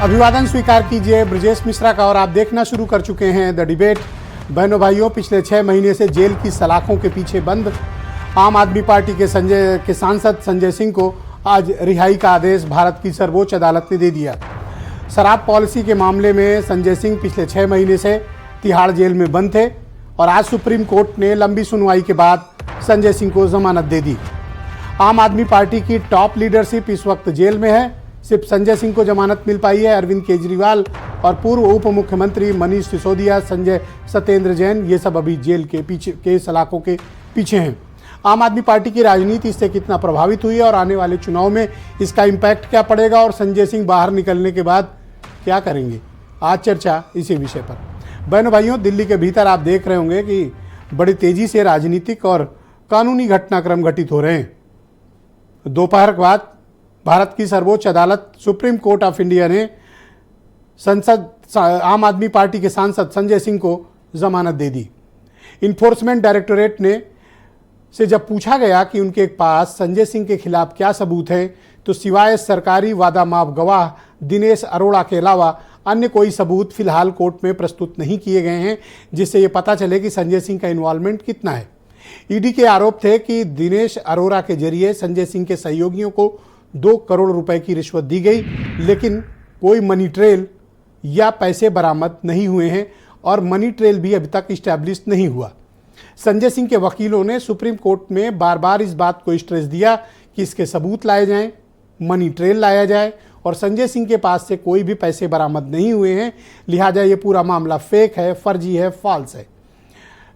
अभिवादन स्वीकार कीजिए ब्रजेश मिश्रा का और आप देखना शुरू कर चुके हैं द डिबेट। बहनों भाइयों, पिछले 6 महीने से जेल की सलाखों के पीछे बंद आम आदमी पार्टी के सांसद संजय सिंह को आज रिहाई का आदेश भारत की सर्वोच्च अदालत ने दे दिया। शराब पॉलिसी के मामले में संजय सिंह पिछले 6 महीने से तिहाड़ जेल में बंद थे और आज सुप्रीम कोर्ट ने लंबी सुनवाई के बाद संजय सिंह को जमानत दे दी। आम आदमी पार्टी की टॉप लीडरशिप इस वक्त जेल में है। सिर्फ संजय सिंह को जमानत मिल पाई है। अरविंद केजरीवाल और पूर्व उप मुख्यमंत्री मनीष सिसोदिया, सत्येंद्र जैन, ये सब अभी जेल के पीछे के सलाखों के पीछे हैं। आम आदमी पार्टी की राजनीति इससे कितना प्रभावित हुई है और आने वाले चुनाव में इसका इम्पैक्ट क्या पड़ेगा और संजय सिंह बाहर निकलने के बाद क्या करेंगे, आज चर्चा इसी विषय पर। बहनों भाइयों, दिल्ली के भीतर आप देख रहे होंगे कि बड़ी तेजी से राजनीतिक और कानूनी घटनाक्रम घटित हो रहे हैं। दोपहर के बाद भारत की सर्वोच्च अदालत सुप्रीम कोर्ट ऑफ इंडिया ने आम आदमी पार्टी के सांसद संजय सिंह को जमानत दे दी। इन्फोर्समेंट डायरेक्टोरेट ने से जब पूछा गया कि उनके पास संजय सिंह के खिलाफ क्या सबूत है, तो सिवाय सरकारी वादा माफ गवाह दिनेश अरोड़ा के अलावा अन्य कोई सबूत फिलहाल कोर्ट में प्रस्तुत नहीं किए गए हैं, जिससे ये पता चले कि संजय सिंह का इन्वॉल्वमेंट कितना है। ईडी के आरोप थे कि दिनेश अरोड़ा के जरिए संजय सिंह के सहयोगियों को 2 करोड़ रुपए की रिश्वत दी गई, लेकिन कोई मनी ट्रेल या पैसे बरामद नहीं हुए हैं और मनी ट्रेल भी अभी तक इस्टेब्लिश नहीं हुआ। संजय सिंह के वकीलों ने सुप्रीम कोर्ट में बार बार इस बात को स्ट्रेस दिया कि इसके सबूत लाए जाएं, मनी ट्रेल लाया जाए और संजय सिंह के पास से कोई भी पैसे बरामद नहीं हुए हैं, लिहाजा ये पूरा मामला फेक है, फर्जी है, फॉल्स है।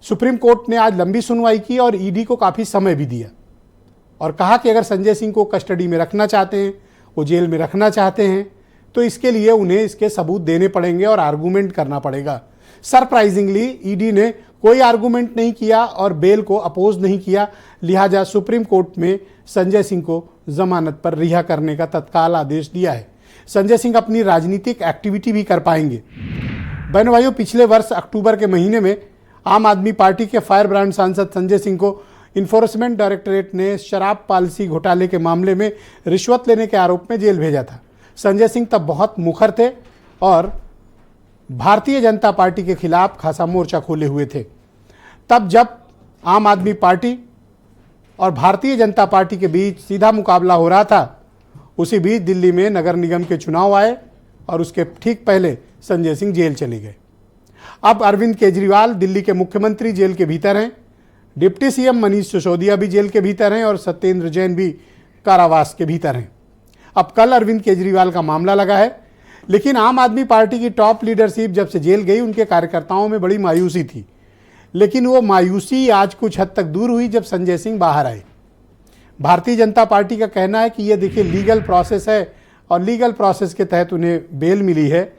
सुप्रीम कोर्ट ने आज लंबी सुनवाई की और ईडी को काफ़ी समय भी दिया और कहा कि अगर संजय सिंह को कस्टडी में रखना चाहते हैं, वो जेल में रखना चाहते हैं, तो इसके लिए उन्हें इसके सबूत देने पड़ेंगे और आर्गूमेंट करना पड़ेगा। सरप्राइजिंगली ईडी ने कोई आर्गूमेंट नहीं किया और बेल को अपोज नहीं किया, लिहाजा सुप्रीम कोर्ट में संजय सिंह को जमानत पर रिहा करने का तत्काल आदेश दिया है। संजय सिंह अपनी राजनीतिक एक्टिविटी भी कर पाएंगे। बहनों भाइयों, पिछले वर्ष अक्टूबर के महीने में आम आदमी पार्टी के फायर ब्रांड सांसद संजय सिंह को इन्फोर्समेंट डायरेक्टोरेट ने शराब पॉलिसी घोटाले के मामले में रिश्वत लेने के आरोप में जेल भेजा था। संजय सिंह तब बहुत मुखर थे और भारतीय जनता पार्टी के खिलाफ खासा मोर्चा खोले हुए थे। तब जब आम आदमी पार्टी और भारतीय जनता पार्टी के बीच सीधा मुकाबला हो रहा था, उसी बीच दिल्ली में नगर निगम के चुनाव आए और उसके ठीक पहले संजय सिंह जेल चले गए। अब अरविंद केजरीवाल दिल्ली के मुख्यमंत्री जेल के भीतर हैं, डिप्टी सीएम मनीष सिसोदिया भी जेल के भीतर हैं और सत्येंद्र जैन भी कारावास के भीतर हैं। अब कल अरविंद केजरीवाल का मामला लगा है, लेकिन आम आदमी पार्टी की टॉप लीडरशिप जब से जेल गई, उनके कार्यकर्ताओं में बड़ी मायूसी थी। लेकिन वो मायूसी आज कुछ हद तक दूर हुई जब संजय सिंह बाहर आए। भारतीय जनता पार्टी का कहना है कि ये देखिए लीगल प्रोसेस है और लीगल प्रोसेस के तहत उन्हें बेल मिली है,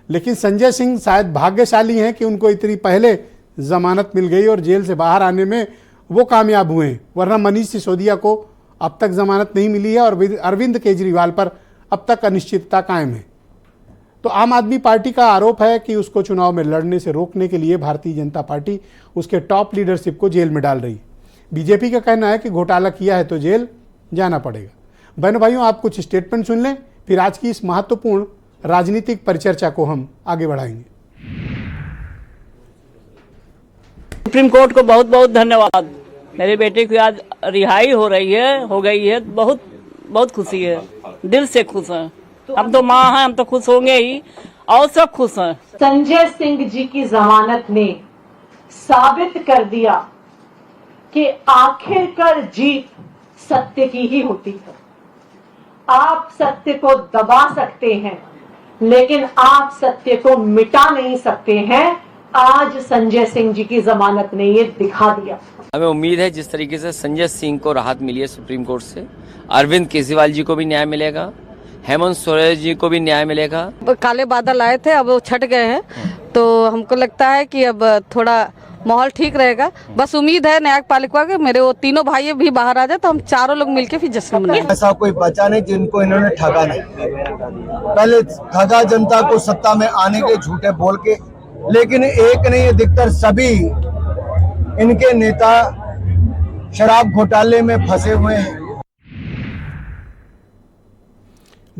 लेकिन संजय सिंह शायद भाग्यशाली हैं कि उनको इतनी पहले जमानत मिल गई और जेल से बाहर आने में वो कामयाब हुए हैं, वरना मनीष सिसोदिया को अब तक जमानत नहीं मिली है और अरविंद केजरीवाल पर अब तक अनिश्चितता कायम है। तो आम आदमी पार्टी का आरोप है कि उसको चुनाव में लड़ने से रोकने के लिए भारतीय जनता पार्टी उसके टॉप लीडरशिप को जेल में डाल रही है। बीजेपी का कहना है कि घोटाला किया है तो जेल जाना पड़ेगा। बहनों भाइयों, आप कुछ स्टेटमेंट सुन लें, फिर आज की इस महत्वपूर्ण राजनीतिक परिचर्चा को हम आगे बढ़ाएंगे। सुप्रीम कोर्ट को बहुत बहुत धन्यवाद। मेरे बेटे की आज रिहाई हो गई है। बहुत बहुत खुशी है, दिल से खुश हैं। हम तो माँ हैं, हम तो खुश होंगे ही और सब खुश हैं। संजय सिंह जी की जमानत ने साबित कर दिया कि आखिरकार जीत सत्य की ही होती है। आप सत्य को दबा सकते हैं, लेकिन आप सत्य को मिटा नहीं सकते हैं। आज संजय सिंह जी की जमानत ने ये दिखा दिया। हमें उम्मीद है जिस तरीके से संजय सिंह को राहत मिली है सुप्रीम कोर्ट से, अरविंद केजरीवाल जी को भी न्याय मिलेगा, हेमंत सोरेन जी को भी न्याय मिलेगा। काले बादल आए थे, अब वो छट गए हैं, तो हमको लगता है कि अब थोड़ा माहौल ठीक रहेगा। बस उम्मीद है न्यायपालिका के मेरे वो तीनों भाई भी बाहर आ जाए तो हम चारों लोग मिलके फिर जश्न मनाएंगे। ऐसा कोई बचा नहीं जिनको इन्होंने ठगा नहीं। पहले ठगा जनता को सत्ता में आने के झूठे बोल के, लेकिन एक नहीं अधिकतर सभी इनके नेता शराब घोटाले में फंसे हुए हैं।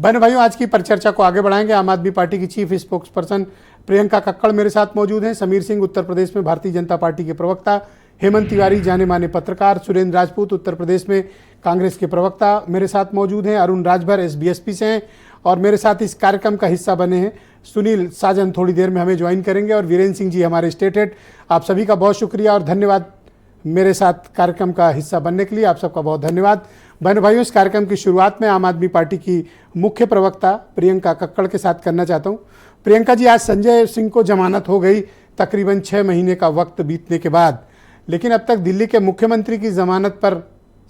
बहन भाइयों, आज की परिचर्चा को आगे बढ़ाएंगे। आम आदमी पार्टी की chief spokes person Priyanka Kakkar मेरे साथ मौजूद हैं। समीर सिंह उत्तर प्रदेश में भारतीय जनता पार्टी के प्रवक्ता, हेमंत तिवारी जाने माने पत्रकार, सुरेंद्र राजपूत उत्तर प्रदेश में कांग्रेस के प्रवक्ता मेरे साथ मौजूद हैं। अरुण राजभर SBSP से हैं और मेरे साथ इस कार्यक्रम का हिस्सा बने हैं सुनील साजन, थोड़ी देर में हमें ज्वाइन करेंगे, और वीरेंद्र सिंह जी हमारे स्टेट हेड। आप सभी का बहुत शुक्रिया और धन्यवाद मेरे साथ कार्यक्रम का हिस्सा बनने के लिए। आप सबका बहुत धन्यवाद। बहन भाइयों, इस कार्यक्रम की शुरुआत में आम आदमी पार्टी की मुख्य प्रवक्ता प्रियंका कक्कड़ के साथ करना चाहता हूं। प्रियंका जी, आज संजय सिंह को जमानत हो गई तकरीबन 6 महीने का वक्त बीतने के बाद, लेकिन अब तक दिल्ली के मुख्यमंत्री की जमानत पर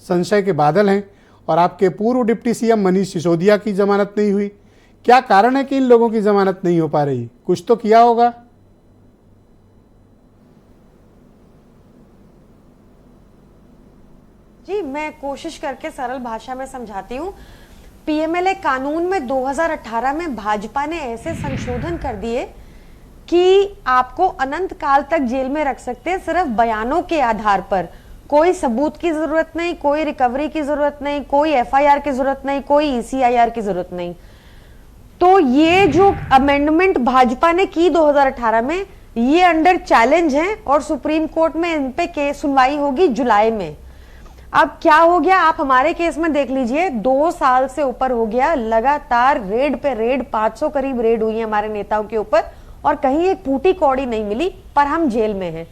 संशय के बादल हैं और आपके पूर्व डिप्टी CM मनीष सिसोदिया की जमानत नहीं हुई। क्या कारण है कि इन लोगों की जमानत नहीं हो पा रही? कुछ तो किया होगा। जी, मैं कोशिश करके सरल भाषा में समझाती हूँ। PMLA कानून में 2018 में भाजपा ने ऐसे संशोधन कर दिए कि आपको अनंत काल तक जेल में रख सकते हैं सिर्फ बयानों के आधार पर। कोई सबूत की जरूरत नहीं, कोई रिकवरी की जरूरत नहीं, कोई FIR की जरूरत नहीं, कोई ECIR की जरूरत नहीं। तो ये जो अमेंडमेंट भाजपा ने की 2018 में, ये अंडर चैलेंज है और सुप्रीम कोर्ट में इन पे केस सुनवाई होगी जुलाई में। अब क्या हो गया, आप हमारे केस में देख लीजिए, 2 साल से ऊपर हो गया, लगातार रेड पे रेड, 500 करीब रेड हुई है हमारे नेताओं के ऊपर और कहीं एक फूटी कौड़ी नहीं मिली, पर हम जेल में हैं।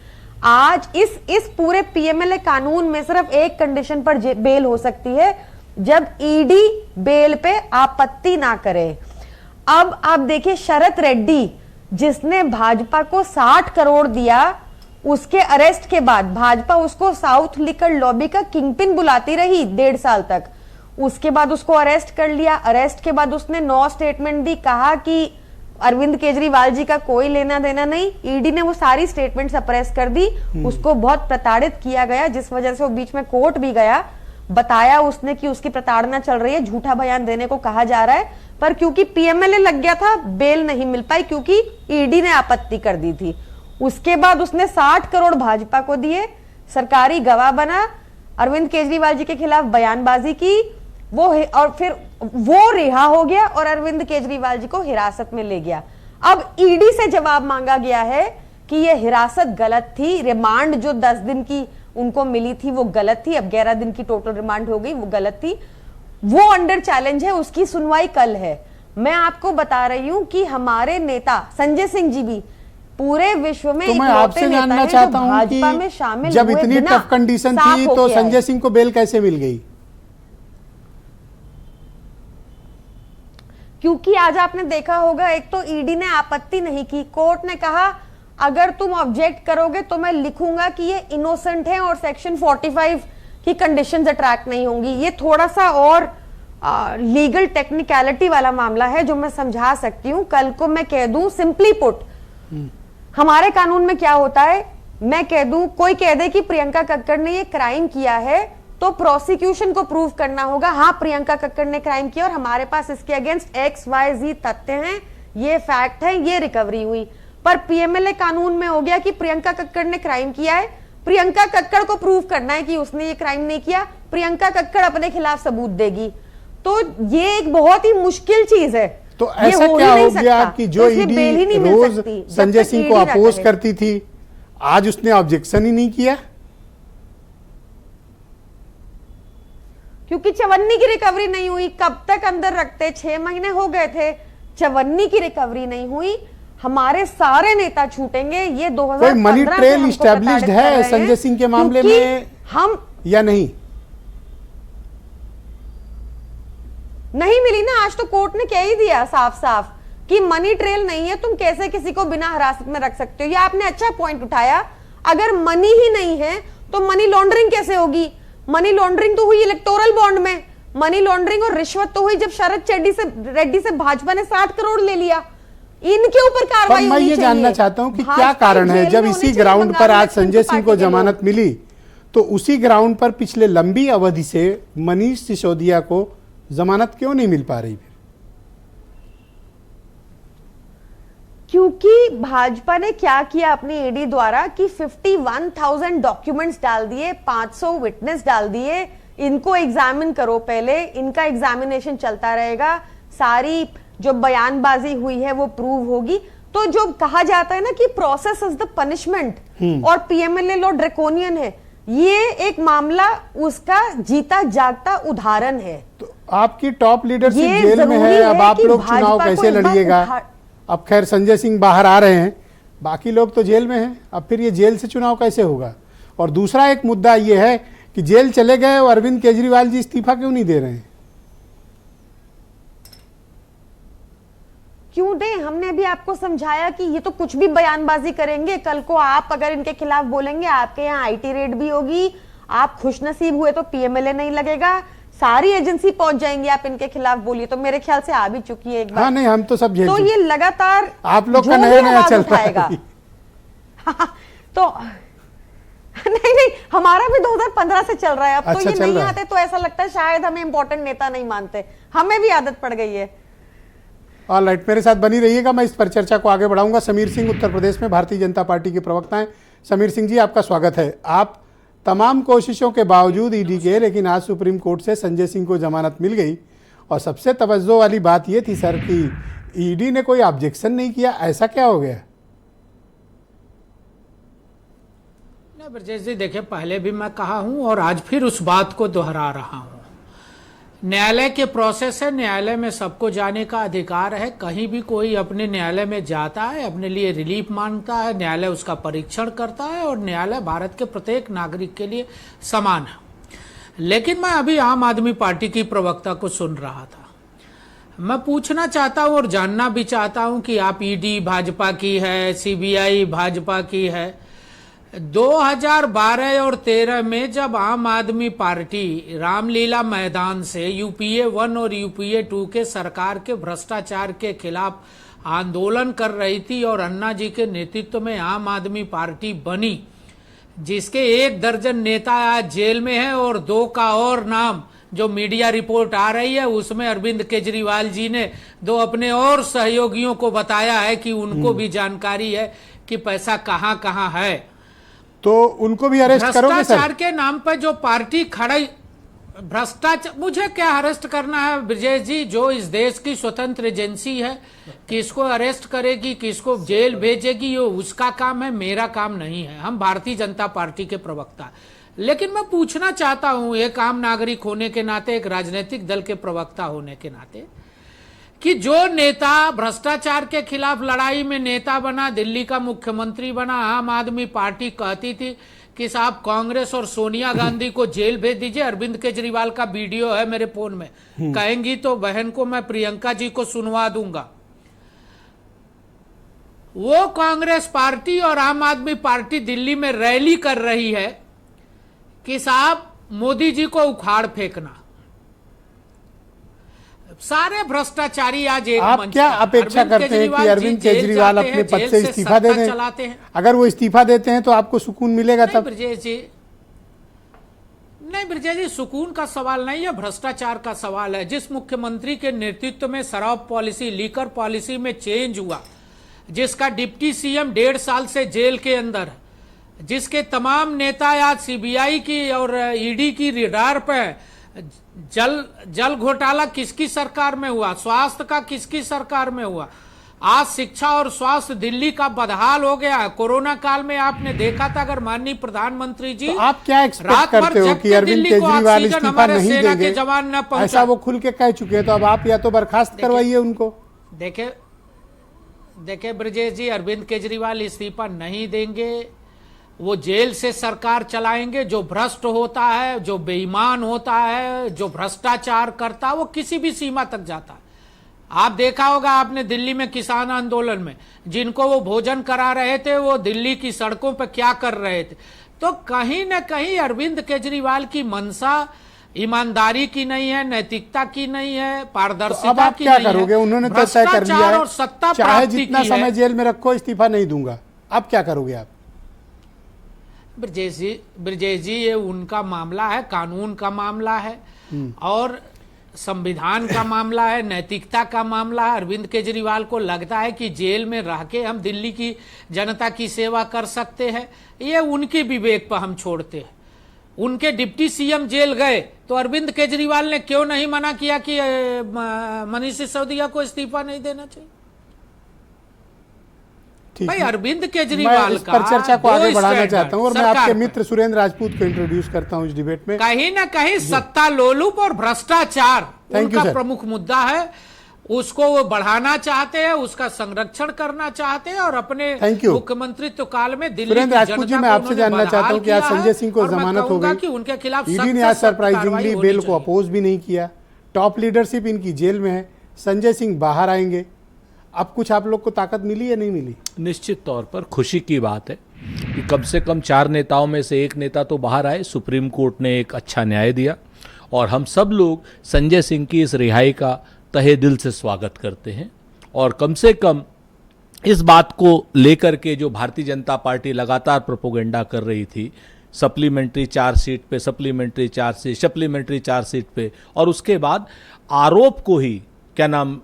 आज इस पूरे PMLA कानून में सिर्फ एक कंडीशन पर बेल हो सकती है, जब ED बेल पे आपत्ति ना करे। अब आप देखिए, शरत रेड्डी जिसने भाजपा को 60 करोड़ दिया, उसके अरेस्ट के बाद भाजपा उसको साउथ लिकर लॉबी का किंगपिन बुलाती रही 1.5 साल तक। उसके बाद उसको अरेस्ट कर लिया। अरेस्ट के बाद उसने 9 स्टेटमेंट दी, कहा कि अरविंद केजरीवाल जी का कोई लेना देना नहीं। ED ने वो सारी स्टेटमेंट सप्रेस कर दी। उसको बहुत प्रताड़ित किया गया, जिस वजह से वो बीच में कोर्ट भी गया। बताया उसने कि उसकी प्रताड़ना चल रही है, झूठा बयान देने को कहा जा रहा है, पर क्योंकि PMLA लग गया था, बेल नहीं मिल पाई क्योंकि ED ने आपत्ति कर दी थी। उसके बाद उसने 60 करोड़ भाजपा को दिए, सरकारी गवाह बना, अरविंद केजरीवाल जी के खिलाफ बयानबाजी की, वो और फिर वो रिहा हो गया और अरविंद केजरीवाल जी को हिरासत में ले गया। अब ED से जवाब मांगा गया है कि ये हिरासत गलत थी, रिमांड जो 10 दिन की उनको मिली थी वो गलत थी, अब 11 दिन की टोटल रिमांड हो गई, वो गलत थी। वो अंडर चैलेंज है, उसकी सुनवाई कल है। मैं आपको बता रही हूं कि हमारे नेता संजय सिंह जी भी पूरे विश्व में तो मैं आपसे जानना चाहता हूं कि जब इतनी टफ कंडीशन थी तो संजय सिंह को बेल कैसे मिल गई? क्योंकि आज आपने देखा होगा, एक तो ED ने आपत्ति नहीं की, कोर्ट ने कहा अगर तुम ऑब्जेक्ट करोगे तो मैं लिखूंगा कि ये इनोसेंट है और सेक्शन 45 की कंडीशंस अट्रैक्ट नहीं होंगी। ये थोड़ा सा और लीगल टेक्निकलिटी वाला मामला है जो मैं समझा सकती हूँ। कल को मैं कह दूं, सिंपली पुट, हमारे कानून में क्या होता है, मैं कह दूं, कोई कह दे कि प्रियंका कक्कड़ ने ये क्राइम किया है, तो प्रोसिक्यूशन को प्रूव करना होगा, हाँ प्रियंका कक्कड़ ने क्राइम किया और हमारे पास इसके अगेंस्ट XYZ तथ्य हैं, ये फैक्ट है, ये रिकवरी हुई। पर PMLA कानून में हो गया कि प्रियंका कक्कड़ ने क्राइम किया है, प्रियंका कक्कड़ को प्रूव करना है कि उसने ये क्राइम नहीं किया, प्रियंका कक्कड़ अपने खिलाफ सबूत देगी। तो ये एक बहुत ही मुश्किल चीज है। तो ऐसा क्या हो गया कि जो ED रोज संजय सिंह को अपोज करती थी, आज उसने ऑब्जेक्शन ही नहीं किया? क्योंकि चवन्नी की रिकवरी नहीं हुई। कब तक अंदर रखते, 6 महीने हो गए थे, चवन्नी की रिकवरी नहीं हुई, हमारे सारे नेता छूटेंगे। ये 2015 मनी ट्रेल इस्टेब्लिश्ड है संजय सिंह के मामले में हम या नहीं? नहीं मिली ना। आज तो कोर्ट ने कह ही दिया साफ साफ कि मनी ट्रेल नहीं है, तुम कैसे किसी को बिना हिरासत में रख सकते हो। ये आपने अच्छा पॉइंट उठाया। अगर मनी ही नहीं है तो मनी लॉन्ड्रिंग कैसे होगी? मनी लॉन्ड्रिंग तो हुई इलेक्टोरल बॉन्ड में, मनी लॉन्ड्रिंग और रिश्वत तो हुई जब शरद रेड्डी से भाजपा ने 60 करोड़ ले लिया। इनके ऊपर कार्रवाई होनी चाहिए। मैं ये जानना चाहता हूं कि क्या कारण है, जब इसी ग्राउंड पर आज संजय सिंह को जमानत मिली तो उसी ग्राउंड पर पिछले लंबी अवधि से मनीष सिसोदिया को जमानत क्यों नहीं मिल पा रही? क्योंकि भाजपा ने क्या किया अपनी ED द्वारा कि 51,000 डॉक्यूमेंट्स डाल दिए, 500 विटनेस डाल दिए, इनको एग्जामिन करो पहले, इनका एग्जामिनेशन चलता रहेगा, सारी जो बयानबाजी हुई है वो प्रूव होगी। तो जो कहा जाता है ना कि प्रोसेस इज द पनिशमेंट और पीएमएलए लॉ ड्रैकोनियन है, ये एक मामला उसका जीता जागता उदाहरण है। तो आपकी टॉप लीडरशिप ये जेल में जरूरी है, अब है आप कि लोग भाजपा चुनाव को कैसे इस बार लड़िएगा? अब खैर संजय सिंह बाहर आ रहे हैं, बाकी लोग तो जेल में हैं, अब फिर ये जेल से चुनाव कैसे होगा? और दूसरा एक मुद्दा ये है कि जेल चले गए और अरविंद केजरीवाल जी इस्तीफा क्यों नहीं दे रहे हैं? क्यों दें? हमने भी आपको समझाया कि ये तो कुछ भी बयानबाजी करेंगे, कल को आप अगर इनके खिलाफ बोलेंगे आपके यहाँ आईटी रेड भी होगी, आप खुशनसीब हुए तो पीएमएलए नहीं लगेगा, सारी एजेंसी पहुंच जाएंगी, आप इनके खिलाफ बोलिए। तो मेरे ख्याल से आ भी चुकी है एक बार। हाँ नहीं, हम तो सब झेल तो चुके। ये लगातार आप लोग जो का भी नया नया आवाज चल रहा उठाएगा। है। तो नहीं, हमारा भी 2015 से चल रहा है। अब तो अच्छा, ये चल नहीं रहा है। आते तो ऐसा लगता है शायद हमें इंपॉर्टेंट नेता नहीं मानते, हमें भी आदत पड़ गई है। ऑलराइट, मेरे साथ बनी रहिएगा, मैं इस पर चर्चा को आगे बढ़ाऊंगा। समीर सिंह उत्तर प्रदेश में भारतीय जनता पार्टी के प्रवक्ता हैं। समीर सिंह जी, आपका स्वागत है। आप तमाम कोशिशों के बावजूद ईडी के, लेकिन आज सुप्रीम कोर्ट से संजय सिंह को जमानत मिल गई और सबसे तवज्जो वाली बात यह थी सर कि ईडी ने कोई ऑब्जेक्शन नहीं किया, ऐसा क्या हो गया? नहीं ब्रजेश जी, देखिए पहले भी मैं कहा हूं और आज फिर उस बात को दोहरा रहा हूं। न्यायालय के प्रोसेस है, न्यायालय में सबको जाने का अधिकार है। कहीं भी कोई अपने न्यायालय में जाता है, अपने लिए रिलीफ मांगता है, न्यायालय उसका परीक्षण करता है और न्यायालय भारत के प्रत्येक नागरिक के लिए समान है। लेकिन मैं अभी आम आदमी पार्टी की प्रवक्ता को सुन रहा था, मैं पूछना चाहता हूं और जानना भी चाहता हूं कि आप ईडी भाजपा की है, सीबीआई भाजपा की है। 2012 और 13 में जब आम आदमी पार्टी रामलीला मैदान से यूपीए 1 और यूपीए 2 के सरकार के भ्रष्टाचार के खिलाफ आंदोलन कर रही थी और अन्ना जी के नेतृत्व में आम आदमी पार्टी बनी, जिसके 1 दर्जन नेता आज जेल में है और 2 का और नाम जो मीडिया रिपोर्ट आ रही है उसमें अरविंद केजरीवाल जी ने 2 अपने और सहयोगियों को बताया है कि उनको भी जानकारी है कि पैसा कहां कहां है। तो उनको भी अरेस्ट करोगे सर? भ्रष्टाचार के नाम पर जो पार्टी खड़ी, भ्रष्टाचार, मुझे क्या अरेस्ट करना है ब्रजेश जी? जो इस देश की स्वतंत्र एजेंसी है, किसको अरेस्ट करेगी, किसको जेल भेजेगी, ये उसका काम है, मेरा काम नहीं है। हम भारतीय जनता पार्टी के प्रवक्ता। लेकिन मैं पूछना चाहता हूं, एक आम नागरिक होने के नाते, एक राजनीतिक दल के प्रवक्ता होने के नाते, कि जो नेता भ्रष्टाचार के खिलाफ लड़ाई में नेता बना, दिल्ली का मुख्यमंत्री बना, आम आदमी पार्टी कहती थी कि साहब कांग्रेस और सोनिया गांधी को जेल भेज दीजिए। अरविंद केजरीवाल का वीडियो है मेरे फोन में, कहेंगी तो बहन को मैं प्रियंका जी को सुनवा दूंगा। वो कांग्रेस पार्टी और आम आदमी पार्टी दिल्ली में रैली कर रही है कि साहब मोदी जी को उखाड़ फेंकना। सारे भ्रष्टाचारी आज एक आप मंच क्या पर। अपेक्षा करते हैं कि अरविंद केजरीवाल अपने पद से इस्तीफा दे दें? चलाते हैं। अगर वो इस्तीफा देते हैं तो आपको सुकून मिलेगा नहीं तब? ब्रजेश जी, नहीं ब्रजेश जी, सुकून का सवाल नहीं है, भ्रष्टाचार का सवाल है। जिस मुख्यमंत्री के नेतृत्व में शराब पॉलिसी, लीकर पॉलिसी में चेंज हुआ, जिसका डिप्टी सीएम 1.5 साल से जेल के अंदर, जिसके तमाम नेता आज सीबीआई की और ईडी की रडार पे, जल घोटाला किसकी सरकार में हुआ, स्वास्थ्य का किसकी सरकार में हुआ, आज शिक्षा और स्वास्थ्य दिल्ली का बदहाल हो गया। कोरोना काल में आपने देखा था, अगर माननीय प्रधानमंत्री जी तो आप क्या एक्सपेक्ट करते हो कि अरविंद केजरीवाल इस्तीफा नहीं देंगे? जवान न पहुंचा। ऐसा वो खुल के कह चुके हैं, तो अब आप या तो बर्खास्त करवाइए उनको। देखे ब्रजेश जी, अरविंद केजरीवाल इस्तीफा नहीं देंगे, वो जेल से सरकार चलाएंगे। जो भ्रष्ट होता है, जो बेईमान होता है, जो भ्रष्टाचार करता है, वो किसी भी सीमा तक जाता है। आप देखा होगा आपने दिल्ली में किसान आंदोलन में जिनको वो भोजन करा रहे थे, वो दिल्ली की सड़कों पर क्या कर रहे थे। तो कहीं ना कहीं अरविंद केजरीवाल की मंशा ईमानदारी की नहीं है, नैतिकता की नहीं है, पारदर्शिता अब आप की क्या नहीं करोगे? है। उन्होंने तो तय कर लिया है, और सत्ता चाहे प्राप्ति जितना की समय है। जेल में रखो, इस्तीफा नहीं दूंगा। अब क्या करोगे आप? ब्रजेश जी, ये उनका मामला है, कानून का मामला है और संविधान का मामला है, नैतिकता का मामला है। अरविंद केजरीवाल को लगता है कि जेल में रह के हम दिल्ली की जनता की सेवा कर सकते हैं, ये उनके विवेक पर हम छोड़ते हैं। उनके डिप्टी सीएम जेल गए तो अरविंद केजरीवाल ने क्यों नहीं मना किया कि मनीष सिसोदिया को इस्तीफा नहीं देना चाहिए? ठीक भाई है। अरविंद मैं केजरीवाल इस का पर चर्चा को आगे दो बढ़ाना स्टैंडर्ड चाहता हूं और मैं सरकार आपके पर। मित्र सुरेंद्र राजपूत को इंट्रोड्यूस करता हूं इस डिबेट में। कहीं ना कहीं सत्ता लोलुप और भ्रष्टाचार Thank you, उनका sir. प्रमुख मुद्दा है, उसको वो बढ़ाना चाहते हैं, उसका संरक्षण करना चाहते हैं और अपने Thank you. मुख्यमंत्रित्व काल में दिल्ली सुरेंद्र की राजपूत जी, जनता मैं को आपसे उन्होंने जानना चाहता हूं कि आज बदहाल किया संजय है सिंह को और मैं जमानत हो कहूंगा गई। कि उनके खिलाफ ईडी सख्त ने से आज सख्त कार्रवाई सरप्राइजिंगली होनी बेल को चाहिए। अपोज भी नहीं किया। टॉप लीडरशिप इनकी जेल में है। संजय सिंह बाहर आएंगे। अब कुछ आप लोग को ताकत मिली या नहीं मिली? निश्चित तौर पर खुशी की बात है कि कम से कम 4 नेताओं में से एक नेता तो बाहर आए। सुप्रीम कोर्ट ने एक अच्छा न्याय दिया और हम सब लोग संजय सिंह की इस रिहाई का तहे दिल से स्वागत करते हैं। और कम से कम इस बात को लेकर के जो भारतीय जनता पार्टी लगातार प्रोपोगेंडा कर रही थी, सप्लीमेंट्री चार्जशीट पे सप्लीमेंट्री चार्जशीट, सप्लीमेंट्री चार्जशीट पे, और उसके बाद आरोप को ही क्या नाम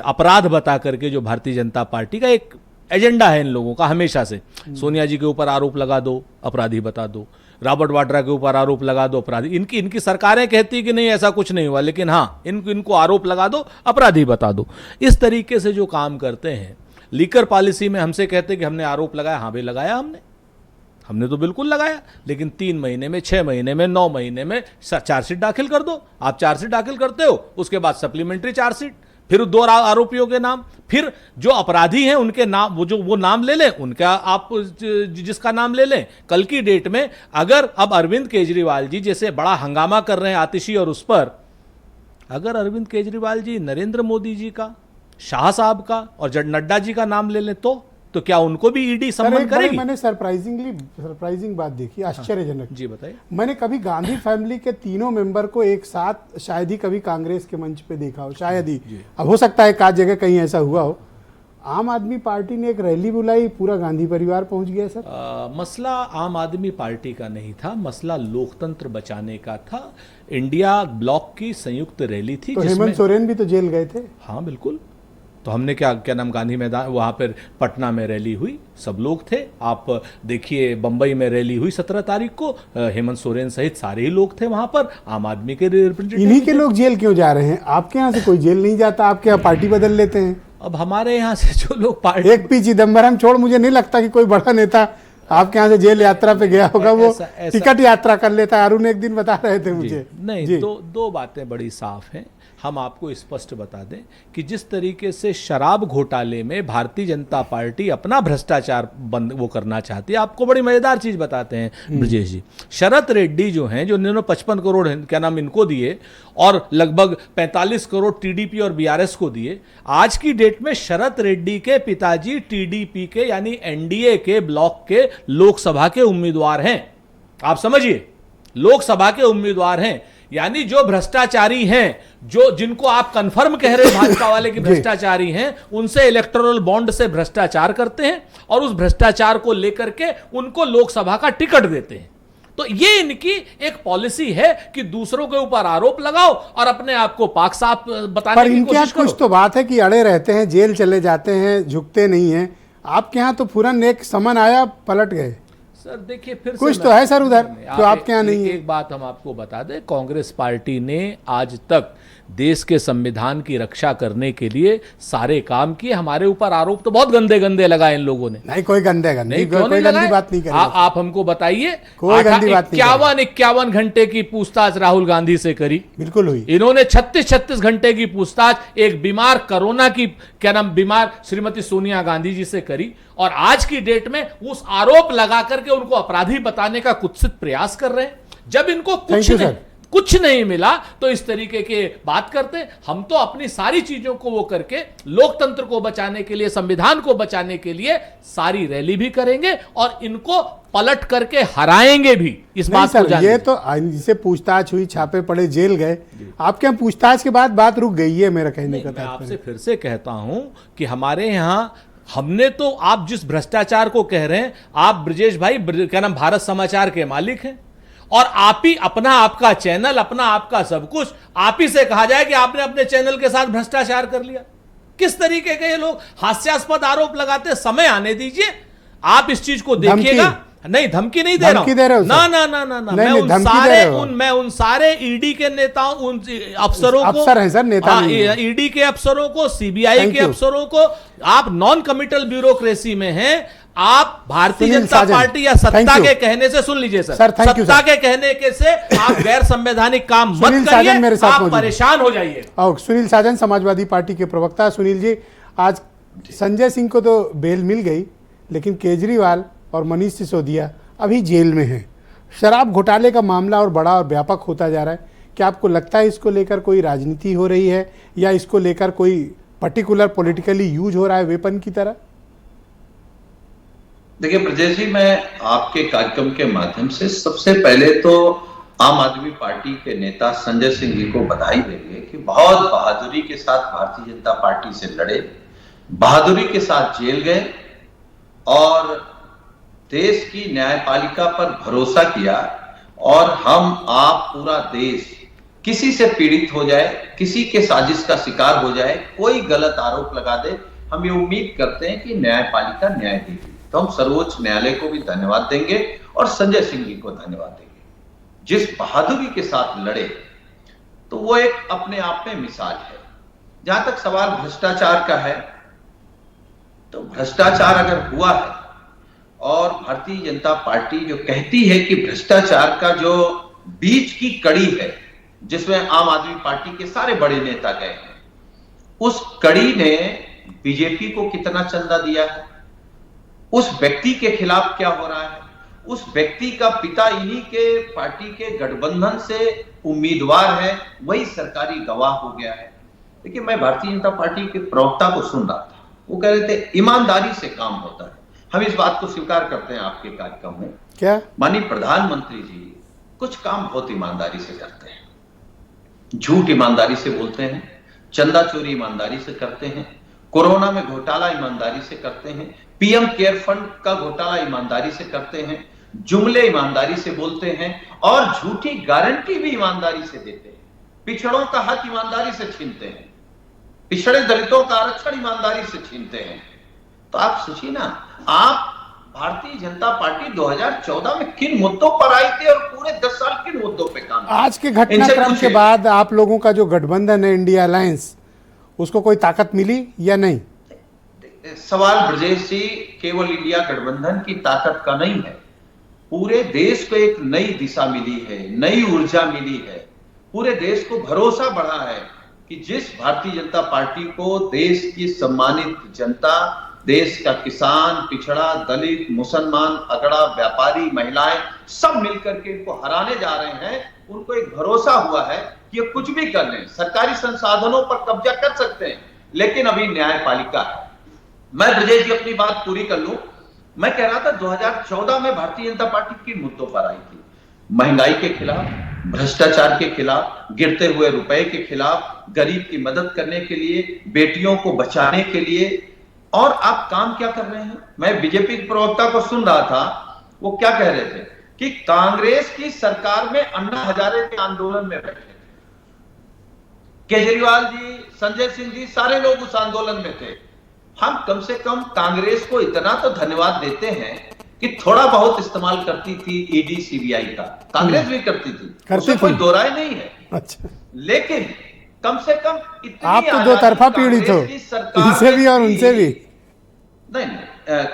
अपराध बता करके जो भारतीय जनता पार्टी का एक एजेंडा है इन लोगों का हमेशा से, सोनिया जी के ऊपर आरोप लगा दो, अपराधी बता दो, रॉबर्ट वाड्रा के ऊपर आरोप लगा दो, अपराधी। इनकी सरकारें कहती कि नहीं ऐसा कुछ नहीं हुआ, लेकिन हाँ इनको आरोप लगा दो, अपराधी बता दो। इस तरीके से जो काम करते हैं, लीकर पॉलिसी में हमसे कहते कि हमने आरोप लगाया, हाँ भाई लगाया हमने तो बिल्कुल लगाया, लेकिन 3 महीने में, 6 महीने में, 9 महीने में चार्जशीट दाखिल कर दो। आप चार्जशीट दाखिल करते हो, उसके बाद सप्लीमेंट्री चार्जशीट, फिर 2 आरोपियों के नाम, फिर जो अपराधी हैं उनके नाम, वो नाम ले लें, उनका आप जिसका नाम ले लें। कल की डेट में अगर अब अरविंद केजरीवाल जी जैसे बड़ा हंगामा कर रहे हैं आतिशी और उस पर, अगर अरविंद केजरीवाल जी नरेंद्र मोदी जी का, शाह साहब का और नड्डा जी का नाम ले लें तो क्या उनको भी ईडी सम्मान करेगी? मैंने सरप्राइजिंग बात देखी, आश्चर्यजनक। जी बताइए। मैंने कभी गांधी फैमिली के तीनों मेंबर को एक साथ शायद ही कभी कांग्रेस के मंच पे देखा हो, शायद ही। अब हो सकता है एक आध जगह कहीं ऐसा हुआ हो। आम आदमी पार्टी ने एक रैली बुलाई, पूरा गांधी परिवार पहुंच गया सर। मसला आम आदमी पार्टी का नहीं था, मसला लोकतंत्र बचाने का था। इंडिया ब्लॉक की संयुक्त रैली थी, तो हेमंत सोरेन भी तो जेल गए थे। हाँ बिल्कुल। तो हमने क्या नाम गांधी मैदान, वहाँ पर पटना में रैली हुई, सब लोग थे। आप देखिए बंबई में रैली हुई 17 तारीख को, हेमंत सोरेन सहित सारे ही लोग थे वहाँ पर, आम आदमी के रिप्रेजेंटेटिव। इन्हीं के लोग जेल क्यों जा रहे हैं? आपके यहाँ से कोई जेल नहीं जाता, आपके यहाँ पार्टी बदल लेते हैं। अब हमारे यहाँ से जो लोग पार्टी, एक पी चिदम्बरम छोड़ मुझे नहीं लगता कि कोई बड़ा नेता आपके यहाँ से जेल यात्रा पे गया होगा। वो टिकट यात्रा कर लेता है, अरुण एक दिन बता रहे थे मुझे। नहीं, दो बातें बड़ी साफ हैं। हम आपको स्पष्ट बता दें कि जिस तरीके से शराब घोटाले में भारतीय जनता पार्टी अपना भ्रष्टाचार बंद वो करना चाहती है, आपको बड़ी मजेदार चीज बताते हैं ब्रजेश जी। शरत रेड्डी जो हैं, जो इन्होंने 55 करोड़ क्या नाम इनको दिए और लगभग 45 करोड़ टीडीपी और बीआरएस को दिए, आज की डेट में शरत रेड्डी के पिताजी टीडीपी के यानी एनडीए के ब्लॉक के लोकसभा के उम्मीदवार हैं। आप समझिए, लोकसभा के उम्मीदवार हैं। यानी जो भ्रष्टाचारी हैं, जिनको आप कंफर्म कह रहे हैं भाजपा वाले की भ्रष्टाचारी हैं, उनसे इलेक्टोरल बॉन्ड से भ्रष्टाचार करते हैं और उस भ्रष्टाचार को लेकर के उनको लोकसभा का टिकट देते हैं। तो ये इनकी एक पॉलिसी है कि दूसरों के ऊपर आरोप लगाओ और अपने आप को पाक साफ बताने की कोशिश करो। कुछ तो बात है कि अड़े रहते हैं, जेल चले जाते हैं, झुकते नहीं हैं। आपके यहाँ तो फुरन एक समन आया, पलट गए। सर देखिए, फिर कुछ तो है सर उधर जो आपके यहाँ नहीं है। एक बात हम आपको बता दें, कांग्रेस पार्टी ने आज तक देश के संविधान की रक्षा करने के लिए सारे काम किए। हमारे ऊपर आरोप तो बहुत गंदे गंदे लगाए इन लोगों ने। नहीं, कोई गंदी गंदी बात नहीं करी। आप हमको बताइए, कोई गंदी बात नहीं। 51 घंटे की पूछताछ राहुल गांधी से करी, बिल्कुल हुई। इन्होंने 36 घंटे की पूछताछ एक बीमार कोरोना की क्या नाम बीमार श्रीमती सोनिया गांधी जी से करी, और आज की डेट में उस आरोप लगा करके उनको अपराधी बताने का कुत्सित प्रयास कर रहे हैं। जब इनको कुछ नहीं मिला तो इस तरीके के बात करते। हम तो अपनी सारी चीजों को वो करके लोकतंत्र को बचाने के लिए, संविधान को बचाने के लिए सारी रैली भी करेंगे और इनको पलट करके हराएंगे भी। इस बात को जानिए। ये तो जिसे पूछताछ हुई, छापे पड़े, जेल गए, आपके यहाँ पूछताछ के बाद बात रुक गई है। मेरा कहने का मैं आपसे फिर से कहता हूं कि हमारे यहाँ हमने तो, आप जिस भ्रष्टाचार को कह रहे हैं, आप ब्रजेश भाई क्या नाम भारत समाचार के मालिक हैं और आप ही अपना आपका चैनल, अपना आपका सब कुछ, आप ही से कहा जाए कि आपने अपने चैनल के साथ भ्रष्टाचार कर लिया। किस तरीके के ये लोग हास्यास्पद आरोप लगाते। समय आने दीजिए, आप इस चीज को देखिएगा। नहीं, धमकी नहीं दे धमकी दे रहे रहा हो हूं। ना सर? ना ना ना ना, नहीं, मैं नहीं, उन धमकी दे सारे रहे हो। मैं उन सारे ईडी के नेताओं, उन अफसरों को, अफसर हैं सर, नेता नहीं हैं। ईडी के अफसरों को, सीबीआई Thank के you. अफसरों को, आप नॉन कमिटल ब्यूरोक्रेसी में हैं, आप भारतीय सुनील जनता साजन, पार्टी या thank सत्ता you. के कहने से, सुन लीजिए सर, सर, thank you, सत्ता सर। के कहने के से आप गैर संवैधानिक काम मत सुनील साजन मेरे करिए, साथ आप मौजूद हैं। परेशान हो जाइए। और सुनील साजन समाजवादी पार्टी के प्रवक्ता। सुनील जी, आज संजय सिंह को तो बेल मिल गई, लेकिन केजरीवाल और मनीष सिसोदिया अभी जेल में हैं। शराब घोटाले का मामला और बड़ा और व्यापक होता जा रहा है। क्या आपको लगता है इसको लेकर कोई राजनीति हो रही है, या इसको लेकर कोई पर्टिकुलर पॉलिटिकली यूज हो रहा है वेपन की तरह? देखिए ब्रजेश जी, मैं आपके कार्यक्रम के माध्यम से सबसे पहले तो आम आदमी पार्टी के नेता संजय सिंह जी को बधाई देंगे कि बहुत बहादुरी के साथ भारतीय जनता पार्टी से लड़े, बहादुरी के साथ जेल गए और देश की न्यायपालिका पर भरोसा किया। और हम आप पूरा देश किसी से पीड़ित हो जाए, किसी के साजिश का शिकार हो जाए, कोई गलत आरोप लगा दे, हम ये उम्मीद करते हैं कि न्यायपालिका न्याय देगी। तो हम सर्वोच्च न्यायालय को भी धन्यवाद देंगे और संजय सिंह जी को धन्यवाद देंगे। जिस बहादुरी के साथ लड़े, तो वो एक अपने आप में मिसाल है। जहां तक सवाल भ्रष्टाचार का है, तो भ्रष्टाचार अगर हुआ है और भारतीय जनता पार्टी जो कहती है कि भ्रष्टाचार का जो बीच की कड़ी है, जिसमें आम आदमी पार्टी के सारे बड़े नेता गए हैं, उस कड़ी ने बीजेपी को कितना चंदा दिया है, उस व्यक्ति के खिलाफ क्या हो रहा है, उस व्यक्ति का पिता इन्हीं के पार्टी के गठबंधन से उम्मीदवार है, वही सरकारी गवाह हो गया है। देखिए, मैं भारतीय जनता पार्टी के प्रवक्ता को सुन रहा था, वो कह रहे थे ईमानदारी से काम होता है। हम इस बात को स्वीकार करते हैं आपके कार्यक्रम में। क्या माननीय प्रधानमंत्री जी कुछ काम बहुत ईमानदारी से करते हैं, झूठ ईमानदारी से बोलते हैं, चंदा चोरी ईमानदारी से करते हैं, कोरोना में घोटाला ईमानदारी से करते हैं, पीएम केयर फंड का घोटाला ईमानदारी से करते हैं, जुमले ईमानदारी से बोलते हैं और झूठी गारंटी भी ईमानदारी से देते हैं, पिछड़ों का हक ईमानदारी से छीनते हैं, पिछड़े दलितों का आरक्षण ईमानदारी से छीनते हैं। तो आप सोचिए ना, आप भारतीय जनता पार्टी 2014 में किन मुद्दों पर आई थी और पूरे 10 साल किन मुद्दों पे काम किया? आज के घटनाक्रम के बाद आप लोगों का जो गठबंधन है इंडिया अलायंस, उसको कोई ताकत मिली या नहीं? सवाल ब्रजेश जी केवल इंडिया गठबंधन की ताकत का नहीं है, पूरे देश को एक नई दिशा मिली है, नई ऊर्जा मिली है, पूरे देश को भरोसा बढ़ा है कि जिस भारतीय जनता पार्टी को देश की सम्मानित जनता, देश का किसान, पिछड़ा, दलित, मुसलमान, अगड़ा, व्यापारी, महिलाएं सब मिलकर के इनको हराने जा रहे हैं, उनको एक भरोसा हुआ है कि ये कुछ भी कर लें, सरकारी संसाधनों पर कब्जा कर सकते हैं, लेकिन अभी न्यायपालिका है। मैं ब्रजेश जी अपनी बात पूरी कर लूं। मैं कह रहा था 2014 में भारतीय जनता पार्टी किन मुद्दों पर आई थी? महंगाई के खिलाफ, भ्रष्टाचार के खिलाफ, गिरते हुए रुपए के खिलाफ, गरीब की मदद करने के लिए, बेटियों को बचाने के लिए। और आप काम क्या कर रहे हैं? मैं बीजेपी के प्रवक्ता को सुन रहा था, वो क्या कह रहे थे कि कांग्रेस की सरकार में अन्ना हजारे के आंदोलन में बैठे थे, केजरीवाल जी, संजय सिंह जी, सारे लोग उस आंदोलन में थे। हम कम से कम कांग्रेस को इतना तो धन्यवाद देते हैं कि थोड़ा बहुत इस्तेमाल करती थी ईडी सीबीआई का, कांग्रेस भी करती थी, उसमें कोई दो राय नहीं है। अच्छा, लेकिन कम से कम इतनी आप तो दो तरफा पीड़ित हो, इनसे भी और उनसे भी। नहीं,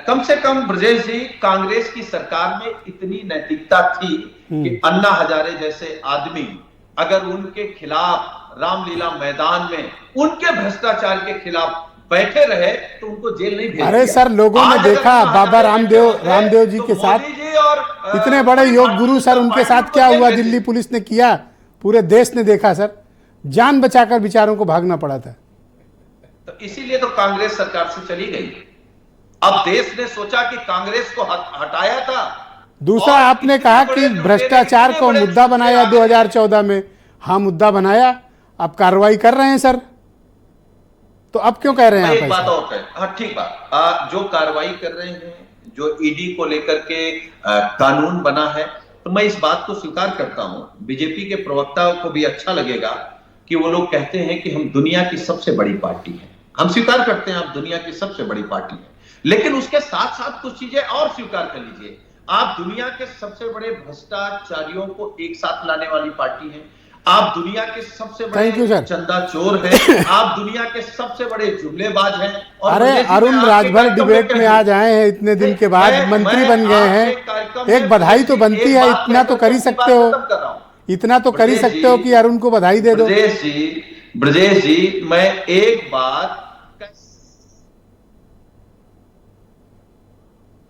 कम से कम ब्रजेश जी कांग्रेस की सरकार में इतनी नैतिकता थी कि अन्ना हजारे जैसे आदमी अगर उनके खिलाफ रामलीला मैदान में उनके भ्रष्टाचार के खिलाफ बैठे रहे तो उनको जेल नहीं भेजा। अरे सर, लोगों ने देखा बाबा रामदेव जी के साथ, इतने बड़े योग गुरु सर, उनके साथ क्या हुआ दिल्ली पुलिस ने किया, पूरे देश ने देखा सर, जान बचाकर बेचारों को भागना पड़ा था। तो इसीलिए तो कांग्रेस सरकार से चली गई। अब देश ने सोचा कि कांग्रेस को हटाया था। दूसरा, आपने कहा कि भ्रष्टाचार को मुद्दा बनाया 2014 में। हाँ, मुद्दा बनाया, अब कार्रवाई कर रहे हैं सर, तो अब क्यों कह रहे हैं आप? एक बात और है, हाँ ठीक बात, जो कार्रवाई कर रहे हैं, जो ईडी को लेकर के कानून बना है, तो मैं इस बात को स्वीकार करता हूं। बीजेपी के प्रवक्ताओं को भी अच्छा लगेगा कि वो लोग कहते हैं कि हम दुनिया की सबसे बड़ी पार्टी है। हम स्वीकार करते हैं आप दुनिया की सबसे बड़ी पार्टी है, लेकिन उसके साथ साथ कुछ चीजें और स्वीकार कर लीजिए। आप दुनिया के सबसे बड़े भ्रष्टाचारियों को एक साथ लाने वाली पार्टी है। आप दुनिया के सबसे बड़े चंदा चोर हैं। आप दुनिया के सबसे बड़े जुमलेबाज हैं। और अरे अरुण राजभर डिबेट में आज आए हैं, इतने दिन के बाद मंत्री बन गए हैं, एक बधाई तो बनती है, इतना तो कर ही सकते हो, इतना तो कर ही सकते हो कि अरुण को बधाई दे दो। ब्रजेश जी, मैं एक बात,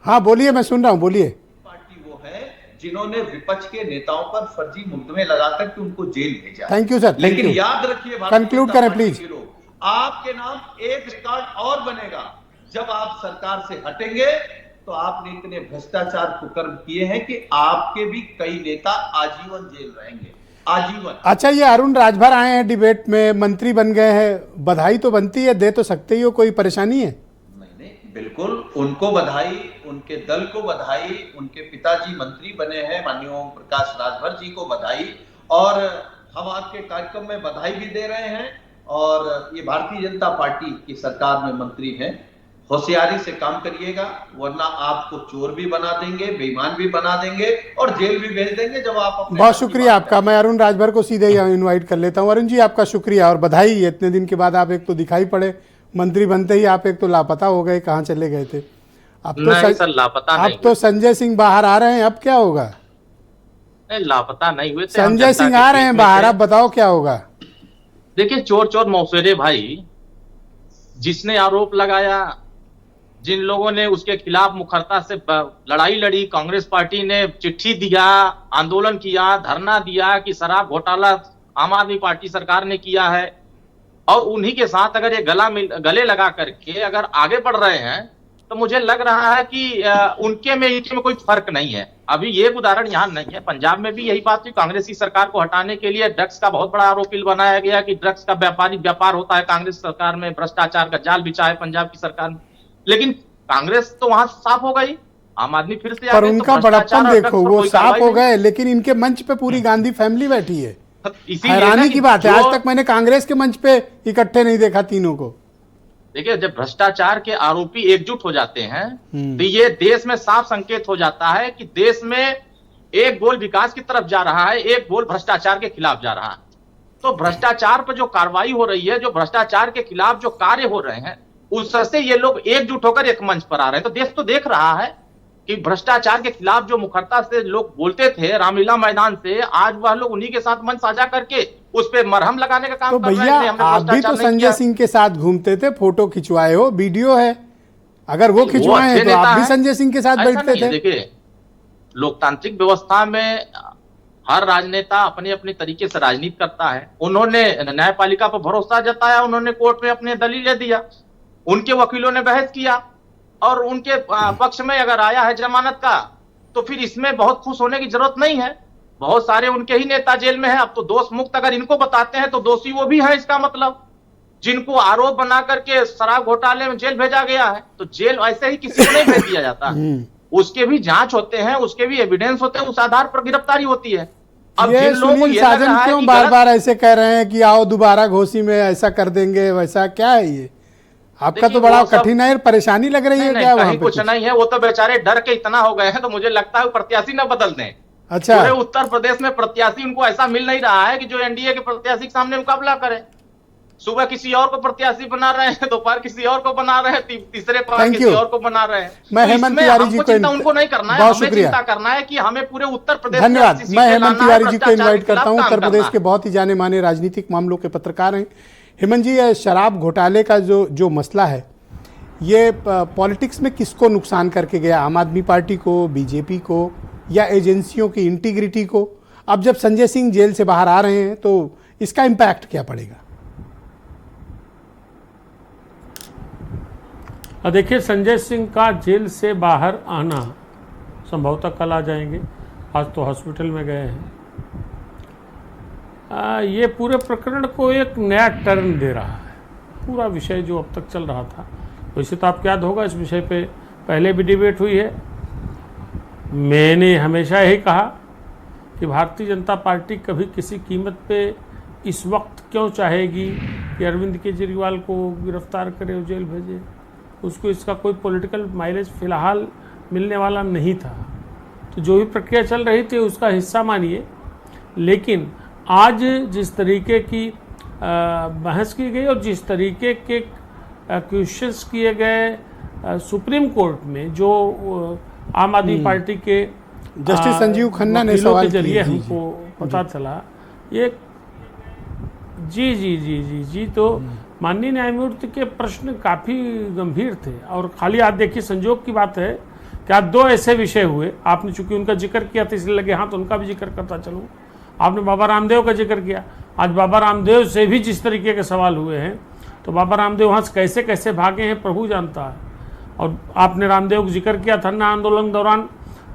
हाँ बोलिए, मैं सुन रहा हूं, बोलिए। पार्टी वो है जिन्होंने विपक्ष के नेताओं पर फर्जी मुकदमे लगाकर के उनको जेल भेजा। थैंक यू सर, लेकिन याद रखिए, कंक्लूड करें प्लीज। आपके नाम एक रिकॉर्ड और बनेगा। जब आप सरकार से हटेंगे तो आपने इतने भ्रष्टाचार कुकर्म किए हैं कि आपके भी कई नेता आजीवन जेल रहेंगे, आजीवन। अच्छा, ये अरुण राजभर आए हैं डिबेट में, मंत्री बन गए हैं, बधाई तो बनती है, दे तो सकते ही हो, कोई परेशानी है? नहीं, बिल्कुल उनको बधाई, उनके दल को बधाई, उनके पिताजी मंत्री बने हैं माननीय ओम प्रकाश राजभर जी को बधाई, और हम आपके कार्यक्रम में बधाई भी दे रहे हैं। और ये भारतीय जनता पार्टी की सरकार में मंत्री हैं, होशियारी से काम करिएगा, वरना आपको चोर भी बना देंगे, बेईमान भी बना देंगे और जेल भी भेज देंगे जब आप। बहुत शुक्रिया आपका, मैं अरुण राजभर को सीधे ही इनवाइट कर लेता हूं। अरुण जी, आपका शुक्रिया और बधाई। इतने दिन के बाद आप एक तो दिखाई पड़े, मंत्री बनते ही आप एक तो लापता हो गए, कहाँ चले गए थे? अब तो सर लापता नहीं, अब तो संजय सिंह बाहर आ रहे हैं, अब क्या होगा? लापता नहीं हुए, संजय सिंह आ रहे हैं बाहर, अब बताओ क्या होगा? देखिए, चोर चोर मौसेरे भाई, जिसने आरोप लगाया, जिन लोगों ने उसके खिलाफ मुखरता से लड़ाई लड़ी, कांग्रेस पार्टी ने चिट्ठी दिया, आंदोलन किया, धरना दिया कि शराब घोटाला आम आदमी पार्टी सरकार ने किया है, और उन्हीं के साथ अगर ये गले लगा करके अगर आगे बढ़ रहे हैं, तो मुझे लग रहा है कि उनके में इनके में कोई फर्क नहीं है। अभी ये उदाहरण यहाँ नहीं है, पंजाब में भी यही बात थी, कांग्रेस की सरकार को हटाने के लिए ड्रग्स का बहुत बड़ा आरोपी बनाया गया कि ड्रग्स का व्यापार होता है कांग्रेस सरकार में, भ्रष्टाचार का जाल बिछा है पंजाब की सरकार में। लेकिन कांग्रेस तो वहां साफ हो गई, आम आदमी फिर से पर उनका बड़प्पन देखो, वो साफ हो गए, लेकिन इनके मंच पे पूरी गांधी फैमिली बैठी है। हैरानी की बात है, आज तक मैंने कांग्रेस के मंच पे इकट्ठे नहीं देखा तीनों को। देखिए, जब भ्रष्टाचार के आरोपी एकजुट हो जाते हैं तो ये देश में साफ संकेत हो जाता है कि देश में एक गोल विकास की तरफ जा रहा है, एक गोल भ्रष्टाचार के खिलाफ जा रहा है। तो भ्रष्टाचार पर जो कार्रवाई हो रही है, जो भ्रष्टाचार के खिलाफ जो कार्य हो रहे हैं, उससे ये लोग एकजुट होकर एक मंच पर आ रहे हैं। तो देश तो देख रहा है कि भ्रष्टाचार के खिलाफ जो मुखरता से लोग बोलते थे रामलीला मैदान से, आज वह लोग उन्हीं के साथ मंच साझा करके उस पे मरहम लगाने का काम कर रहे हैं। भैया, आप भी तो संजय सिंह के साथ घूमते थे, फोटो खिंचवाए हो, वीडियो है, अगर वो खिंचवाए हैं तो आप भी संजय सिंह के साथ बैठते थे। देखिए, लोकतांत्रिक व्यवस्था में हर राजनेता अपने अपने तरीके से राजनीति करता है। उन्होंने न्यायपालिका पर भरोसा जताया, उन्होंने कोर्ट में अपने दलीलें दिया, उनके वकीलों ने बहस किया, और उनके पक्ष में अगर आया है जमानत का, तो फिर इसमें बहुत खुश होने की जरूरत नहीं है। बहुत सारे उनके ही नेता जेल में हैं, अब तो दोष मुक्त अगर इनको बताते हैं तो दोषी वो भी है। इसका मतलब जिनको आरोप बना करके शराब घोटाले में जेल भेजा गया है, तो जेल ऐसे ही किसी को नहीं भेज दिया जाता, उसके भी जांच होते हैं, उसके भी एविडेंस होते हैं, उस आधार पर गिरफ्तारी होती है। अब ये सुनील साजन क्यों बार बार ऐसे कह रहे हैं कि आओ दोबारा घोषी में ऐसा कर देंगे, वैसा क्या है ये? आपका तो बड़ा कठिन है, परेशानी लग रही है क्या? वहां पे कुछ नहीं है, वो तो बेचारे डर के इतना हो गए हैं, तो मुझे लगता है प्रत्याशी न बदल दें। अच्छा, पूरे उत्तर प्रदेश में प्रत्याशी उनको ऐसा मिल नहीं रहा है कि जो एनडीए के प्रत्याशी के सामने मुकाबला करे। सुबह किसी और को प्रत्याशी बना रहे हैं, दोपहर किसी और को बना रहे हैं, तीसरे पार किसी और को बना रहे हैं। मैं हेमंत तिवारी जी को उनको नहीं करना है, हमें चिंता करना है कि हमें पूरे उत्तर प्रदेश। धन्यवाद। मैं हेमंत तिवारी जी को इन्वाइट करता हूँ, उत्तर प्रदेश के बहुत ही जाने माने राजनीतिक मामलों के पत्रकार हैं। हेमंत जी, शराब घोटाले का जो मसला है, ये पॉलिटिक्स में किसको नुकसान करके गया? आम आदमी पार्टी को, बीजेपी को, या एजेंसियों की इंटीग्रिटी को? अब जब संजय सिंह जेल से बाहर आ रहे हैं तो इसका इम्पैक्ट क्या पड़ेगा? देखिए, संजय सिंह का जेल से बाहर आना संभवतः कल आ जाएंगे, आज तो हॉस्पिटल में गए हैं। ये पूरे प्रकरण को एक नया टर्न दे रहा है। पूरा विषय जो अब तक चल रहा था, वैसे तो आपको याद होगा इस विषय पे पहले भी डिबेट हुई है। मैंने हमेशा यही कहा कि भारतीय जनता पार्टी कभी किसी कीमत पे इस वक्त क्यों चाहेगी कि अरविंद केजरीवाल को गिरफ्तार करे और जेल भेजे। उसको इसका कोई पॉलिटिकल माइलेज फिलहाल मिलने वाला नहीं था। तो जो भी प्रक्रिया चल रही थी उसका हिस्सा मानिए। लेकिन आज जिस तरीके की बहस की गई और जिस तरीके के क्वेश्चंस किए गए सुप्रीम कोर्ट में, जो आम आदमी पार्टी के जस्टिस संजीव खन्ना ने वकीलों सवाल के जरिए किए। हमको पता चला, ये जी जी जी जी जी तो माननीय न्यायमूर्ति के प्रश्न काफ़ी गंभीर थे। और खाली आज देखिए, संजोग की बात है कि आज दो ऐसे विषय हुए, आपने चूंकि उनका जिक्र किया तो इसलिए लगे हाँ तो उनका भी जिक्र करता चलूँ। आपने बाबा रामदेव का जिक्र किया, आज बाबा रामदेव से भी जिस तरीके के सवाल हुए हैं, तो बाबा रामदेव वहाँ से कैसे कैसे भागे हैं प्रभु जानता है। और आपने रामदेव का जिक्र किया धरना आंदोलन दौरान,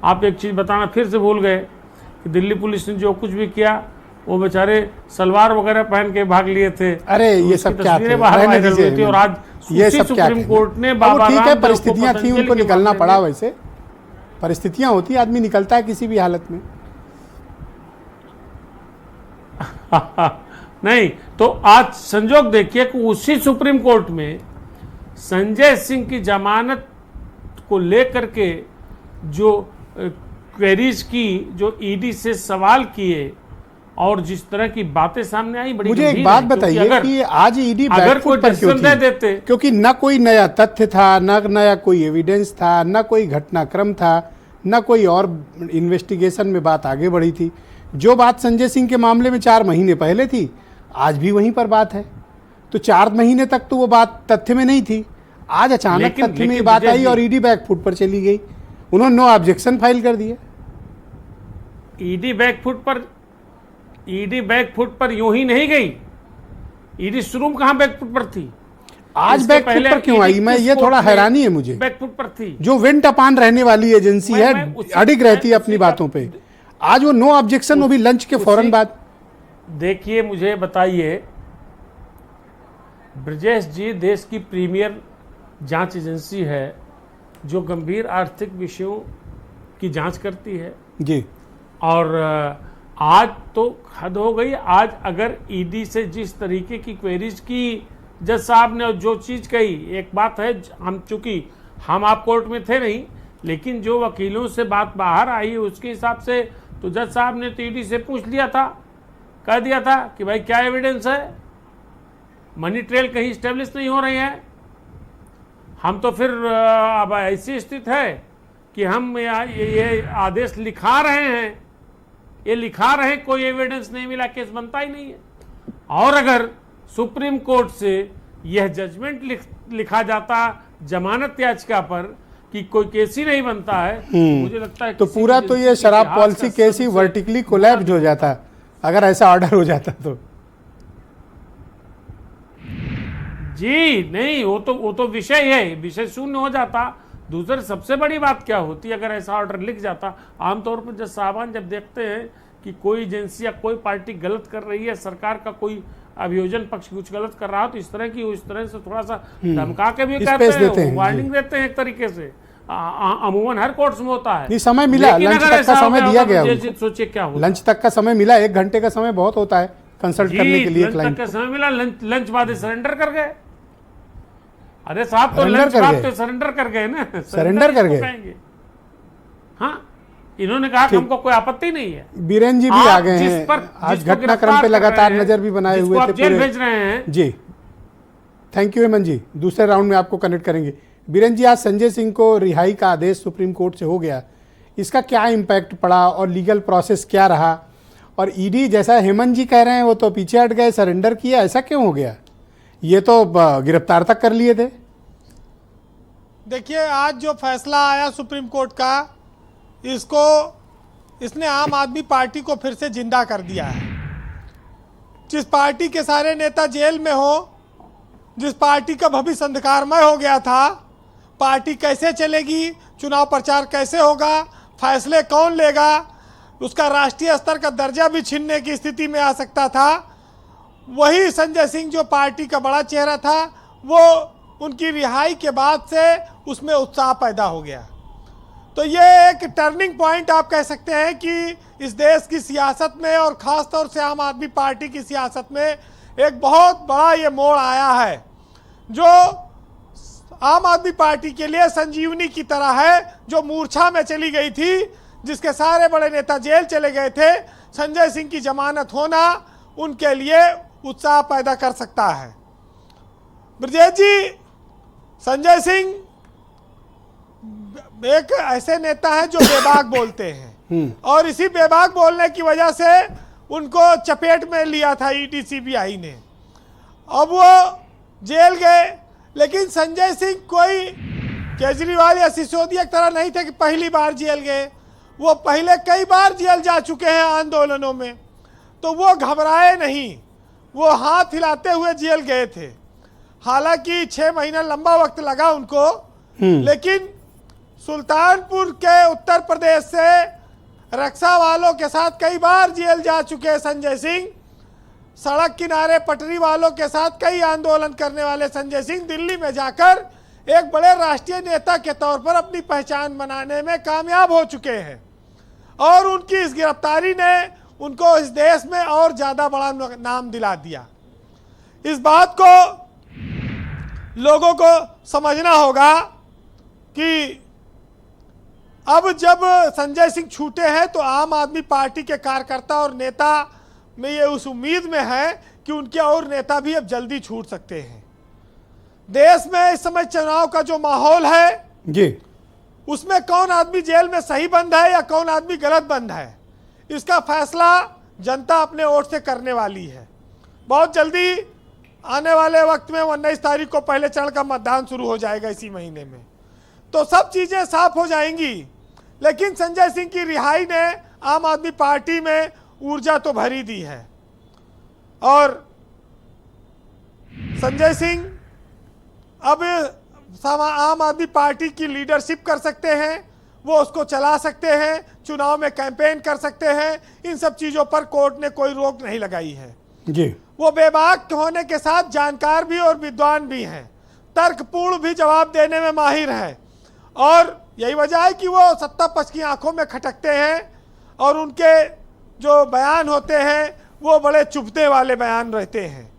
आप एक चीज़ बताना फिर से भूल गए कि दिल्ली पुलिस ने जो कुछ भी किया वो बेचारे सलवार वगैरह पहन के भाग लिए थे। अरे ये सब क्या थे, बाहर रहने वायरल हुई दीजिए। थी और आज ये सब क्या सुप्रीम थे? कोर्ट ने अब बाबा वो ठीक है, रामदेव को परिस्थितियां थी, पतंजलि उनको के निकलना मामले पड़ा। में। वैसे परिस्थितियां होती, आदमी निकलता है किसी भी हालत में। नहीं तो आज संजोग देखिए कि उसी सुप्रीम कोर्ट में संजय सिंह की जमानत को लेकर के जो क्वेरीज की, जो ईडी से सवाल किए और जिस तरह की बातें सामने आई, बड़ी मुझे एक गंभीर बात है। क्योंकि बताइए कि आज ईडी अगर बैकफुट कोई पर क्यों डिसीजन दे थी? देते, क्योंकि न कोई नया तथ्य था, न नया कोई एविडेंस था, न कोई घटनाक्रम था, न कोई और इन्वेस्टिगेशन में बात आगे बढ़ी थी। जो बात संजय सिंह के मामले में 4 महीने पहले थी, आज भी वहीं पर बात है। तो 4 महीने तक तो वो बात तथ्य में नहीं थी, आज अचानक तथ्य में ये बात आई और ईडी बैकफुट पर चली गई। उन्होंने नो ऑब्जेक्शन फाइल कर दिया। ईडी बैकफुट पर यूं ही नहीं गई। ईडी शुरू में कहां बैकफुट पर थी? आज इसके बैकफुट पहले पर क्यों ईडी आई? मैं किस ये कोर्ट थोड़ा में हैरानी है मुझे। बैकफुट पर थी जो विंट अपान रहने वाली एजेंसी है, अडिग रहती है अपनी उसी का- बातों पे। आज वो नो ऑब्जेक्शन, वो भी लंच के फौरन बाद। देखिए, मुझे बताइए, ब्रजेश जी देश की प्रीमियर जांच एजेंसी है जो गंभीर आर्थिक विषयों की जांच करती है जी। और आज तो हद हो गई। आज अगर ईडी से जिस तरीके की क्वेरीज की जज साहब ने, जो चीज़ कही, एक बात है, हम चूंकि हम आप कोर्ट में थे नहीं, लेकिन जो वकीलों से बात बाहर आई उसके हिसाब से तो जज साहब ने तो ईडी से पूछ लिया था, कह दिया था कि भाई क्या एविडेंस है, मनी ट्रेल कहीं स्टेब्लिश नहीं हो रही है। हम तो फिर अब ऐसी स्थिति है कि हम ये आदेश लिखा रहे हैं, ये लिखा रहे हैं, कोई एविडेंस नहीं मिला, केस बनता ही नहीं है। और अगर सुप्रीम कोर्ट से यह जजमेंट लिखा जाता जमानत याचिका पर कि कोई केस ही नहीं बनता है, तो मुझे लगता है तो पूरा तो ये शराब पॉलिसी केस ही वर्टिकली कोलैप्स्ड हो जाता अगर ऐसा ऑर्डर हो जाता तो। जी नहीं, वो तो विषय है, विषय शून्य हो जाता। दूसरी सबसे बड़ी बात क्या होती, अगर ऐसा ऑर्डर लिख जाता, आमतौर पर जज साहबान जब देखते हैं कि कोई एजेंसी या कोई पार्टी गलत कर रही है, सरकार का कोई अभियोजन पक्ष कुछ गलत कर रहा हो, तो इस तरह से थोड़ा सा धमका के भी कहते हैं, वार्निंग देते हैं एक तरीके से। अमूमन हर कोर्ट्स में होता है। नहीं, समय मिला, लंच तक का समय दिया गया उनको। सोचिए क्या होगा, लंच तक का समय मिला, 1 घंटे का समय बहुत होता है कंसल्ट करने के लिए लंच क्लाइंट तक का समय मिला, लंच बाद सरेंडर कर गए। अरे साहब, तो सरेंडर लंच कर बाद गए। तो सरेंडर कर गए ना, सरेंडर कर किसको गए। कहेंगे? हाँ, इन्होंने कहा कि हमको कोई आपत्ति नहीं है। बीरेन जी भी आप आ गए जिस हैं पर- आज, जिसको घटनाक्रम पे गिरफ्तार कर लगातार रहे हैं, नजर भी बनाए जिसको हुए आप थे जेल पूरे। भेज रहे हैं। जी, थैंक यू हेमंत जी। दूसरे राउंड में आपको कनेक्ट करेंगे। बीरेन जी, आज संजय सिंह को रिहाई का आदेश सुप्रीम कोर्ट से हो गया, इसका क्या इम्पैक्ट पड़ा और लीगल प्रोसेस क्या रहा? और ईडी, जैसा हेमंत जी कह रहे हैं, वो तो पीछे हट गए, सरेंडर किया, ऐसा क्यों हो गया? ये तो गिरफ्तार तक कर लिए थे। देखिए, आज जो फैसला आया सुप्रीम कोर्ट का, इसने आम आदमी पार्टी को फिर से जिंदा कर दिया है। जिस पार्टी के सारे नेता जेल में हो, जिस पार्टी का भविष्य अंधकारमय हो गया था, पार्टी कैसे चलेगी, चुनाव प्रचार कैसे होगा, फैसले कौन लेगा, उसका राष्ट्रीय स्तर का दर्जा भी छीनने की स्थिति में आ सकता था, वही संजय सिंह जो पार्टी का बड़ा चेहरा था, वो उनकी रिहाई के बाद से उसमें उत्साह पैदा हो गया। तो ये एक टर्निंग पॉइंट आप कह सकते हैं कि इस देश की सियासत में और ख़ास तौर से आम आदमी पार्टी की सियासत में एक बहुत बड़ा ये मोड़ आया है, जो आम आदमी पार्टी के लिए संजीवनी की तरह है, जो मूर्छा में चली गई थी, जिसके सारे बड़े नेता जेल चले गए थे, संजय सिंह की जमानत होना उनके लिए उत्साह पैदा कर सकता है। ब्रजेश जी, संजय सिंह एक ऐसे नेता हैं जो बेबाक बोलते हैं और इसी बेबाक बोलने की वजह से उनको चपेट में लिया था ईडी सीबीआई ने। अब वो जेल गए, लेकिन संजय सिंह कोई केजरीवाल या सिसोदिया की तरह नहीं थे कि पहली बार जेल गए। वो पहले कई बार जेल जा चुके हैं आंदोलनों में, तो वो घबराए नहीं, वो हाथ हिलाते हुए जेल गए थे। हालांकि 6 महीना लंबा वक्त लगा उनको, लेकिन सुल्तानपुर के उत्तर प्रदेश से रक्षा वालों के साथ कई बार जेल जा चुके संजय सिंह। सड़क किनारे पटरी वालों के साथ कई आंदोलन करने वाले संजय सिंह दिल्ली में जाकर एक बड़े राष्ट्रीय नेता के तौर पर अपनी पहचान बनाने में कामयाब हो चुके हैं और उनकी इस गिरफ्तारी ने उनको इस देश में और ज़्यादा बड़ा नाम दिला दिया। इस बात को लोगों को समझना होगा कि अब जब संजय सिंह छूटे हैं तो आम आदमी पार्टी के कार्यकर्ता और नेता में ये उस उम्मीद में है कि उनके और नेता भी अब जल्दी छूट सकते हैं। देश में इस समय चुनाव का जो माहौल है जी, उसमें कौन आदमी जेल में सही बंद है या कौन आदमी गलत बंद है, इसका फैसला जनता अपने वोट से करने वाली है। बहुत जल्दी आने वाले वक्त में 19 तारीख को पहले चरण का मतदान शुरू हो जाएगा इसी महीने में, तो सब चीज़ें साफ हो जाएंगी। लेकिन संजय सिंह की रिहाई ने आम आदमी पार्टी में ऊर्जा तो भरी दी है और संजय सिंह अब आम आदमी पार्टी की लीडरशिप कर सकते हैं, वो उसको चला सकते हैं, चुनाव में कैंपेन कर सकते हैं। इन सब चीज़ों पर कोर्ट ने कोई रोक नहीं लगाई है जी। वो बेबाक होने के साथ जानकार भी और विद्वान भी हैं, तर्कपूर्ण भी जवाब देने में माहिर हैं और यही वजह है कि वो सत्ता पक्ष की आंखों में खटकते हैं और उनके जो बयान होते हैं वो बड़े चुभने वाले बयान रहते हैं।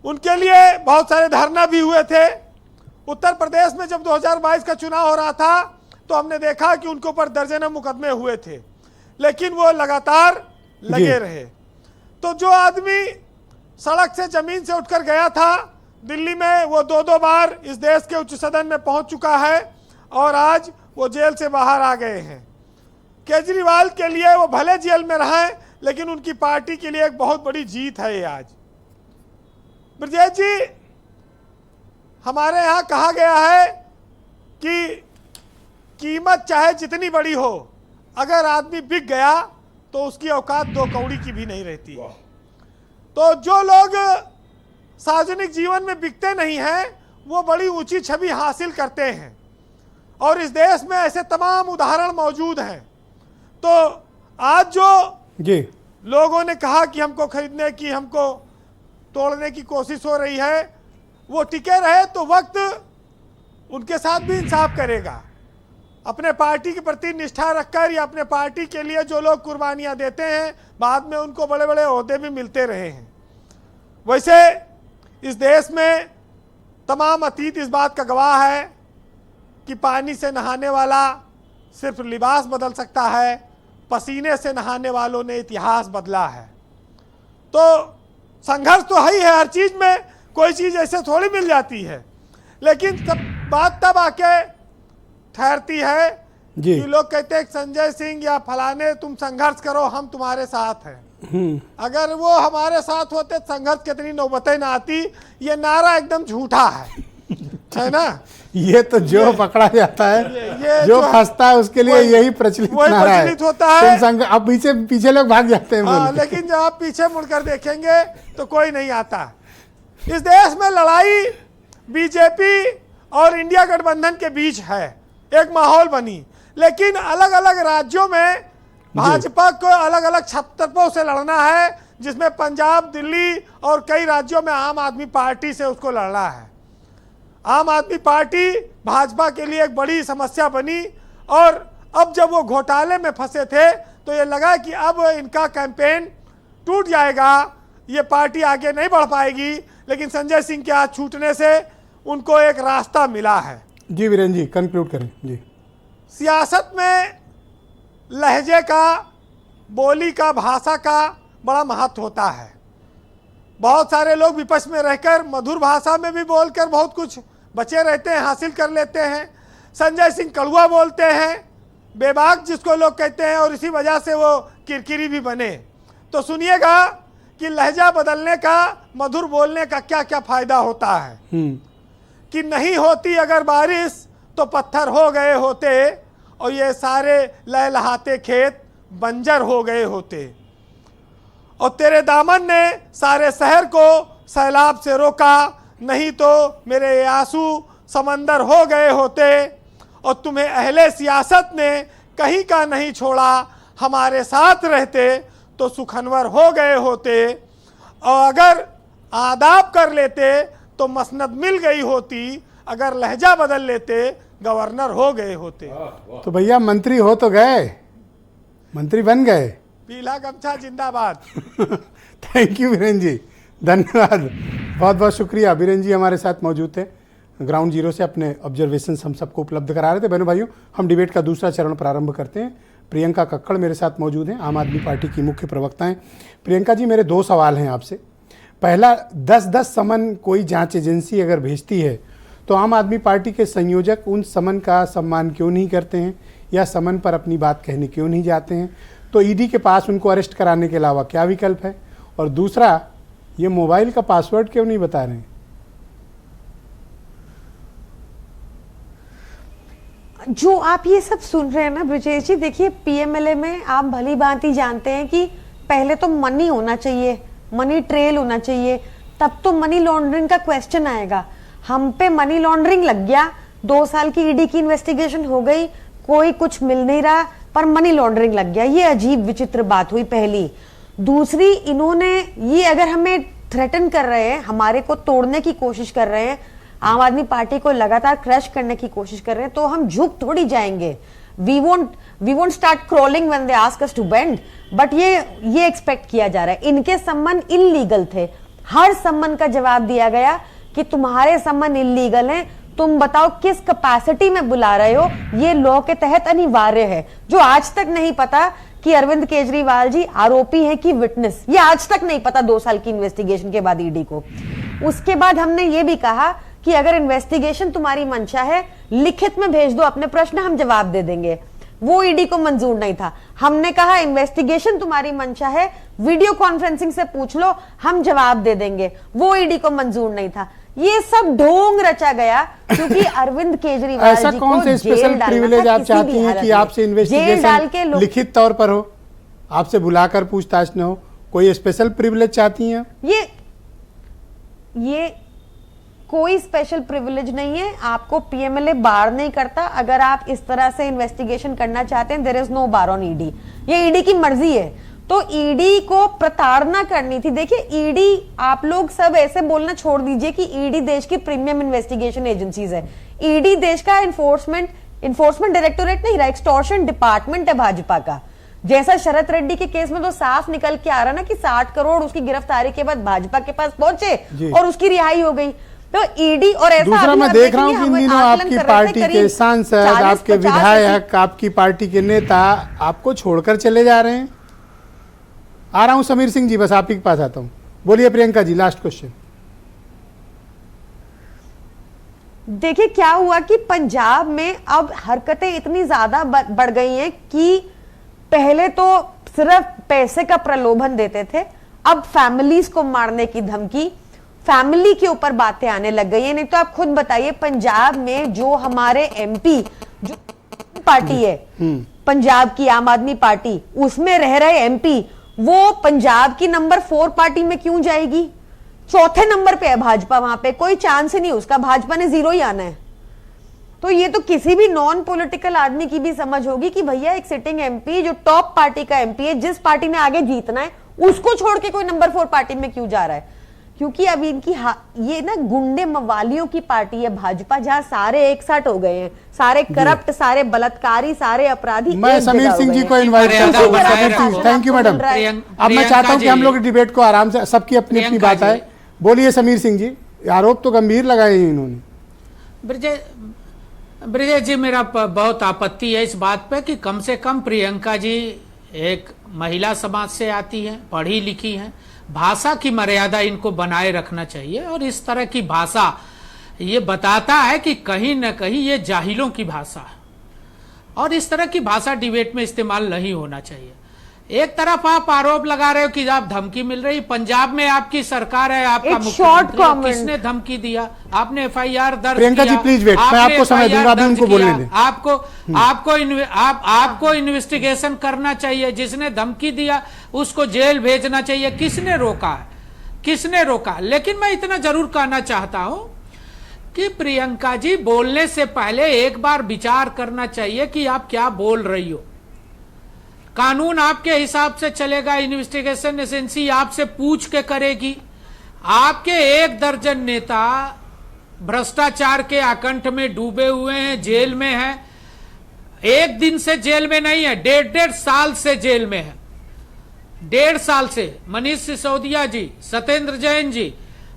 उनके लिए बहुत सारे धरना भी हुए थे। उत्तर प्रदेश में जब 2022 का चुनाव हो रहा था तो हमने देखा कि उनके ऊपर दर्जनों मुकदमे हुए थे, लेकिन वो लगातार लगे रहे। तो जो आदमी सड़क से जमीन से उठकर गया था दिल्ली में, वो 2-2 बार इस देश के उच्च सदन में पहुंच चुका है और आज वो जेल से बाहर आ गए हैं। केजरीवाल के लिए वो भले जेल में रहे, लेकिन उनकी पार्टी के लिए एक बहुत बड़ी जीत है ये आज। ब्रजेश जी, हमारे यहाँ कहा गया है कि कीमत चाहे जितनी बड़ी हो, अगर आदमी बिक गया तो उसकी औकात 2 कौड़ी की भी नहीं रहती। तो जो लोग सार्वजनिक जीवन में बिकते नहीं हैं वो बड़ी ऊंची छवि हासिल करते हैं और इस देश में ऐसे तमाम उदाहरण मौजूद हैं। तो आज जो जी लोगों ने कहा कि हमको खरीदने की, हमको तोड़ने की कोशिश हो रही है, वो टिके रहे तो वक्त उनके साथ भी इंसाफ करेगा। अपने पार्टी के प्रति निष्ठा रखकर या अपने पार्टी के लिए जो लोग कुर्बानियां देते हैं बाद में उनको बड़े बड़े ओहदे भी मिलते रहे हैं। वैसे इस देश में तमाम अतीत इस बात का गवाह है कि पानी से नहाने वाला सिर्फ लिबास बदल सकता है, पसीने से नहाने वालों ने इतिहास बदला है। तो संघर्ष तो है ही है, हर चीज़ में कोई चीज़ ऐसे थोड़ी मिल जाती है, लेकिन बात तब आके ठहरती है कि लोग कहते हैं संजय सिंह या फलाने तुम संघर्ष करो, हम तुम्हारे साथ हैं। अगर वो हमारे साथ होते संघर्ष कितनी नौबतें ना आती। ये नारा एकदम झूठा है ना। ये तो जो पकड़ा जाता है, जो फंसता है उसके लिए यही प्रचलित नारा है। होता है। अब पीछे लोग भाग जाते हैं। लेकिन जब आप पीछे मुड़कर देखेंगे तो कोई नहीं आता। इस देश में लड़ाई बीजेपी और इंडिया गठबंधन के बीच है, एक माहौल बनी, लेकिन अलग अलग राज्यों में भाजपा को अलग अलग छत्रपों से लड़ना है, जिसमें पंजाब, दिल्ली और कई राज्यों में आम आदमी पार्टी से उसको लड़ना है। आम आदमी पार्टी भाजपा के लिए एक बड़ी समस्या बनी और अब जब वो घोटाले में फंसे थे तो ये लगा कि अब इनका कैंपेन टूट जाएगा, ये पार्टी आगे नहीं बढ़ पाएगी। लेकिन संजय सिंह के हाथ छूटने से उनको एक रास्ता मिला है। जी वीरेंद्र जी, कंक्लूड करें जी। सियासत में लहजे का, बोली का, भाषा का बड़ा महत्व होता है। बहुत सारे लोग विपक्ष में रहकर मधुर भाषा में भी बोलकर बहुत कुछ बचे रहते हैं, हासिल कर लेते हैं। संजय सिंह कड़वा बोलते हैं, बेबाक जिसको लोग कहते हैं, और इसी वजह से वो किरकिरी भी बने। तो सुनिएगा कि लहजा बदलने का, मधुर बोलने का क्या क्या फायदा होता है। कि नहीं होती अगर बारिश तो पत्थर हो गए होते, और ये सारे लहलहाते खेत बंजर हो गए होते। और तेरे दामन ने सारे शहर को सैलाब से रोका, नहीं तो मेरे ये आंसू समंदर हो गए होते। और तुम्हें अहले सियासत ने कहीं का नहीं छोड़ा, हमारे साथ रहते तो सुखनवर हो गए होते। और अगर आदाब कर लेते तो मसनद मिल गई होती, अगर लहजा बदल लेते गवर्नर हो गए होते। तो भैया मंत्री हो तो गए, मंत्री बन गए। पीला गमछा जिंदाबाद। थैंक यू बीरेन जी, धन्यवाद, बहुत बहुत शुक्रिया। बीरेन जी हमारे साथ मौजूद थे, ग्राउंड जीरो से अपने ऑब्जर्वेशंस हम सबको उपलब्ध करा रहे थे। बहनों भाइयों, हम डिबेट का दूसरा चरण प्रारंभ करते हैं। प्रियंका कक्कड़ मेरे साथ मौजूद हैं, आम आदमी पार्टी की मुख्य प्रवक्ता हैं। प्रियंका जी, मेरे दो सवाल हैं आपसे। पहला, 10-10 समन कोई जांच एजेंसी अगर भेजती है तो आम आदमी पार्टी के संयोजक उन समन का सम्मान क्यों नहीं करते हैं, या समन पर अपनी बात कहने क्यों नहीं जाते हैं? तो ईडी के पास उनको अरेस्ट कराने के अलावा क्या विकल्प है? और दूसरा, ये मोबाइल का पासवर्ड क्यों नहीं बता रहे हैं? जो आप ये सब सुन रहे हैं ना ब्रजेश जी, देखिए पीएमएलए में आप भली भांति जानते हैं कि पहले तो मनी होना चाहिए, मनी ट्रेल होना चाहिए, तब तो मनी लॉन्ड्रिंग का क्वेश्चन आएगा। हम पे मनी लॉन्ड्रिंग लग गया, 2 साल की ईडी की इन्वेस्टिगेशन हो गई, कोई कुछ मिल नहीं रहा, पर मनी लॉन्ड्रिंग लग गया। ये अजीब विचित्र बात हुई पहली। दूसरी, इन्होंने ये अगर हमें थ्रेटन कर रहे हैं, हमारे को तोड़ने की कोशिश कर रहे हैं, आम आदमी पार्टी को लगातार क्रश करने की कोशिश कर रहे हैं, तो हम झुक थोड़ी जाएंगे। We won't start crawling when they ask us to bend. But ये एक्सपेक्ट किया जा रहा है। इनके सम्मन इल्लीगल थे, हर सम्मन का जवाब दिया गया कि तुम्हारे सम्मन इल्लीगल हैं, तुम बताओ किस कैपेसिटी में बुला रहे हो, ये लॉ के तहत अनिवार्य है। जो आज तक नहीं पता कि अरविंद केजरीवाल जी आरोपी हैं कि विटनेस, ये आज तक नहीं पता 2 साल की इन्वेस्टिगेशन के बाद ईडी को। उसके बाद हमने ये भी कहा कि अगर इन्वेस्टिगेशन तुम्हारी मंशा है, लिखित में भेज दो अपने प्रश्न, हम जवाब दे देंगे। वो ईडी को मंजूर नहीं था। हमने कहा इन्वेस्टिगेशन तुम्हारी मंशा है, वीडियो कॉन्फ्रेंसिंग से पूछ लो, हम जवाब दे देंगे। वो ईडी को मंजूर नहीं था। ये सब ढोंग रचा गया क्योंकि अरविंद केजरीवाल ऐसा जी कौन को से स्पेशल जेल प्रिविलेज आप किसी चाहती भी हैं हालत कि में। आपसे जेल डाल के इन्वेस्टिगेशन लोग, लिखित तौर पर हो, आपसे बुलाकर पूछताछ न हो? कोई स्पेशल प्रिविलेज चाहती हैं? ये कोई स्पेशल प्रिविलेज नहीं है। आपको पीएमएलए बार नहीं करता। अगर आप इस तरह से इन्वेस्टिगेशन करना चाहते हैं, there is no bar on ED. ये ईडी की मर्जी है। तो ईडी को प्रताड़ना करनी थी। देखिए ईडी, आप लोग सब ऐसे बोलना छोड़ दीजिए कि ईडी देश की प्रीमियम इन्वेस्टिगेशन एजेंसीज है। ईडी देश का इन्फोर्समेंट डायरेक्टोरेट नहीं रहा, एक्सटॉर्शन डिपार्टमेंट है भाजपा का। जैसा शरद रेड्डी के केस में तो साफ निकल के आ रहा ना कि 60 करोड़ उसकी गिरफ्तारी के बाद भाजपा के पास पहुंचे और उसकी रिहाई हो गई। तो ईडी और ऐसा दूसरा मैं देख रहा हूं कि इन दिनों आपकी पार्टी के सांसद, आपके विधायक, आपकी पार्टी के नेता आपको छोड़कर चले जा रहे हैं। आ रहा हूं समीर सिंह जी, बस आप ही के पास आता हूं। बोलिए प्रियंका जी, लास्ट क्वेश्चन। देखिए क्या हुआ कि पंजाब में अब हरकतें इतनी ज्यादा बढ़ गई हैं कि पहले तो सिर्फ पैसे का प्रलोभन देते थे, अब फैमिलीज को मारने की धमकी, फैमिली के ऊपर बातें आने लग गई है। नहीं तो आप खुद बताइए, पंजाब में जो हमारे एमपी, जो पार्टी है पंजाब की आम आदमी पार्टी, उसमें रह रहे एमपी, वो पंजाब की नंबर 4 पार्टी में क्यों जाएगी? 4थे नंबर पे है भाजपा, वहां पे कोई चांस ही नहीं उसका, भाजपा ने 0 ही आना है। तो ये तो किसी भी नॉन पॉलिटिकल आदमी की भी समझ होगी कि भैया एक सिटिंग एमपी जो टॉप पार्टी का एमपी है, जिस पार्टी ने आगे जीतना है, उसको छोड़ के कोई नंबर 4 पार्टी में क्यों जा रहा है? क्योंकि अब इनकी ये ना गुंडे मवालियों की पार्टी है भाजपा, जहां सारे एक साथ हो गए हैं, सारे करप्ट, सारे बलात्कारी, सारे अपराधी। मैं समीर सिंह जी को इनवाइट करता हूं। Thank you madam. अब मैं चाहता हूं कि हम लोग डिबेट को आराम से, सबकी अपनी अपनी बात है। बोलिए समीर सिंह जी, आरोप तो गंभीर लगाए हैं इन्होंने। ब्रिजेश जी, मेरा बहुत आपत्ति है इस बात पे कि कम से कम प्रियंका जी एक महिला समाज से आती हैं, पढ़ी लिखी हैं, भाषा की मर्यादा इनको बनाए रखना चाहिए। और इस तरह की भाषा ये बताता है कि कहीं न कहीं ये जाहिलों की भाषा है, और इस तरह की भाषा डिबेट में इस्तेमाल नहीं होना चाहिए। एक तरफ आप आरोप लगा रहे हो कि आप धमकी मिल रही, पंजाब में आपकी सरकार है, आपका मुख्यमंत्री है, किसने धमकी दिया? आपने एफआईआर दर्ज किया। प्रियंका जी प्लीज वेट, मैं आपको समय दूंगा, अभी उनको बोलने दें। आपको इन्वेस्टिगेशन करना चाहिए, जिसने धमकी दिया उसको जेल भेजना चाहिए। किसने रोका है? किसने रोका? लेकिन मैं इतना जरूर कहना चाहता हूं कि प्रियंका जी बोलने से पहले एक बार विचार करना चाहिए कि आप क्या बोल रही हो। कानून आपके हिसाब से चलेगा, इन्वेस्टिगेशन एजेंसी आपसे पूछ के करेगी। आपके 1 दर्जन नेता भ्रष्टाचार के आकंठ में डूबे हुए हैं, जेल में हैं। 1 दिन से जेल में नहीं है, 1.5 साल से जेल में है, 1.5 साल से। मनीष सिसोदिया जी, सत्येंद्र जैन जी,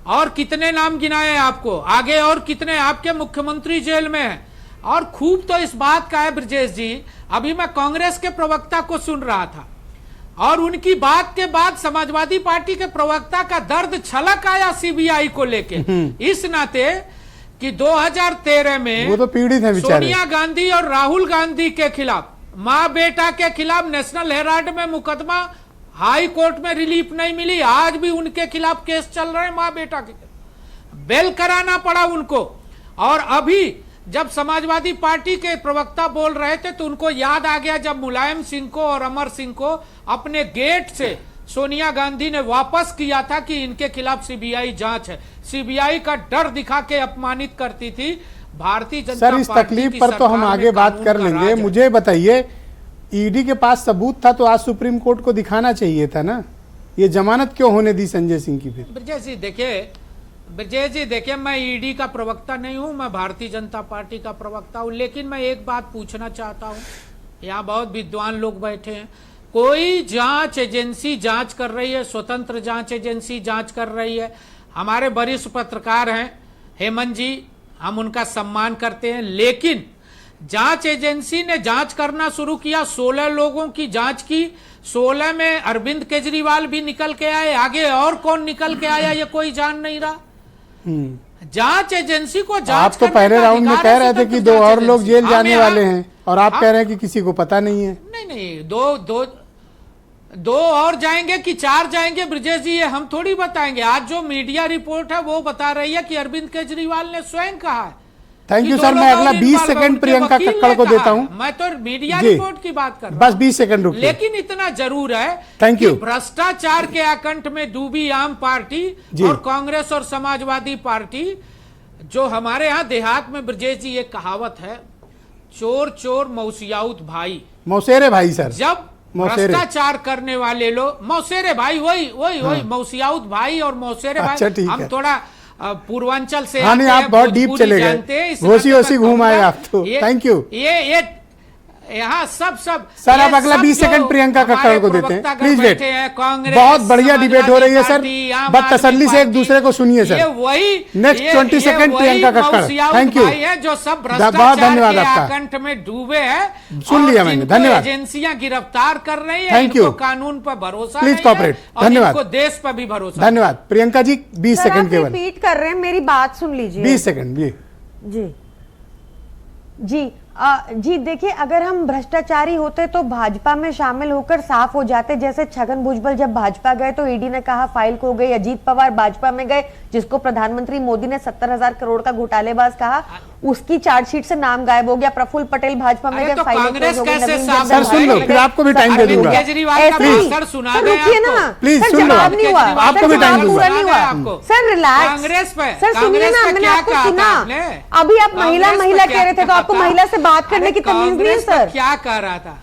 और कितने नाम गिनाए आपको आगे, और कितने आपके मुख्यमंत्री जेल में हैं। और खूब तो इस बात का है ब्रजेश जी, अभी मैं कांग्रेस के प्रवक्ता को सुन रहा था, और उनकी बात के बाद समाजवादी पार्टी के प्रवक्ता का दर्द छलक आया सीबीआई को लेके, इस नाते कि 2013 में वो तो पीड़ित है बेचारे। सोनिया गांधी और राहुल गांधी के खिलाफ, माँ बेटा के खिलाफ नेशनल हेराल्ड में मुकदमा, हाई कोर्ट में रिलीफ नहीं मिली, आज भी उनके खिलाफ केस चल रहे हैं, माँ बेटा के बेल कराना पड़ा उनको। और अभी जब समाजवादी पार्टी के प्रवक्ता बोल रहे थे तो उनको याद आ गया जब मुलायम सिंह को और अमर सिंह को अपने गेट से सोनिया गांधी ने वापस किया था कि इनके खिलाफ सीबीआई जांच है। सीबीआई का डर दिखा के अपमानित करती थी भारतीय जनता पार्टी। सर, इस तकलीफ पर तो हम आगे बात कर लेंगे। मुझे बताइए, ईडी के पास सबूत था तो आज सुप्रीम कोर्ट को दिखाना चाहिए था ना, ये जमानत क्यों होने दी संजय सिंह की? फिर ब्रजेश जी देखिए, मैं ईडी का प्रवक्ता नहीं हूं, मैं भारतीय जनता पार्टी का प्रवक्ता हूं, लेकिन मैं एक बात पूछना चाहता हूं। यहाँ बहुत विद्वान लोग बैठे हैं, कोई जांच एजेंसी जांच कर रही है, स्वतंत्र जांच एजेंसी जांच कर रही है। हमारे वरिष्ठ पत्रकार हैं हेमंत जी, हम उनका सम्मान करते हैं, लेकिन जांच एजेंसी ने जांच करना शुरू किया, 16 लोगों की जांच की, 16 में अरविंद केजरीवाल भी निकल के आए, आगे और कौन निकल के आया ये कोई जान नहीं रहा। जांच एजेंसी को जांच आप तो पहले राउंड में कह रहे थे कि 2 और लोग जेल जाने वाले हैं, और आप कह रहे हैं कि किसी को पता नहीं है। नहीं, दो और जाएंगे कि 4 जाएंगे ब्रजेश जी, ये हम थोड़ी बताएंगे। आज जो मीडिया रिपोर्ट है वो बता रही है कि अरविंद केजरीवाल ने स्वयं कहा है। थैंक यू सर, मैं अगला 20 सेकंड प्रियंका कक्कड़ को देता हूं। मैं तो मीडिया रिपोर्ट की बात कर रहा हूं, बस 20 सेकंड रुकिए। लेकिन इतना जरूर है थैंक यू। भ्रष्टाचार के आकंठ में डूबी आम पार्टी और कांग्रेस और समाजवादी पार्टी, जो हमारे यहाँ देहात में ब्रजेश जी एक कहावत है, चोर चोर मौसियाउत भाई, मौसेरे भाई सर, जब भ्रष्टाचार करने वाले लोग, मौसेरे भाई, वही मौसियाउत भाई और मौसेरे भाई। हम थोड़ा पूर्वांचल से हाँ, नहीं, आप बहुत डीप चले गए, घोसी घूम आए आप तो। Thank you. ये यहाँ सब सर, आप अगला 20 सेकंड प्रियंका कक्कड़ को देते हैं, प्लीज वेट। बहुत बढ़िया डिबेट हो रही है सर, बस तसल्ली से एक दूसरे को सुनिए सर। वही next 20 second Priyanka Kakkar, thank you, जो सब बहुत धन्यवाद आपका। आकंठ में डूबे हैं, सुन लिया मैंने, धन्यवाद। एजेंसियां गिरफ्तार कर रही है, थैंक यू। कानून पर भरोसा, प्लीज कॉपरेट, धन्यवाद। देश पर भी भरोसा, धन्यवाद। प्रियंका जी 20 सेकंड केवल रिपीट कर रहे हैं, मेरी बात सुन लीजिए। 20 सेकंड जी देखिए, अगर हम भ्रष्टाचारी होते तो भाजपा में शामिल होकर साफ हो जाते। जैसे छगन भुजबल जब भाजपा गए तो ईडी ने कहा फाइल खो गई, अजीत पवार भाजपा में गए जिसको प्रधानमंत्री मोदी ने 70,000 करोड़ का घोटालेबाज कहा, उसकी चार्जशीट से नाम गायब हो गया। प्रफुल्ल पटेल भाजपा में गए, तो फाइल सर सुन लो, फिर आपको भी टाइम दे दूंगा। रुकिए ना, प्लीज सर, सुन लो, जवाब नहीं हुआ, आपको भी टाइम दूंगा। पूरा नहीं हुआ सर, रिलैक्स। कांग्रेस पे, सर सुनिए ना, मैंने आपको सुना। अभी आप महिला कह रहे थे तो आपको महिला से बात करने की तमीज नहीं है सर। क्या कह रहा था?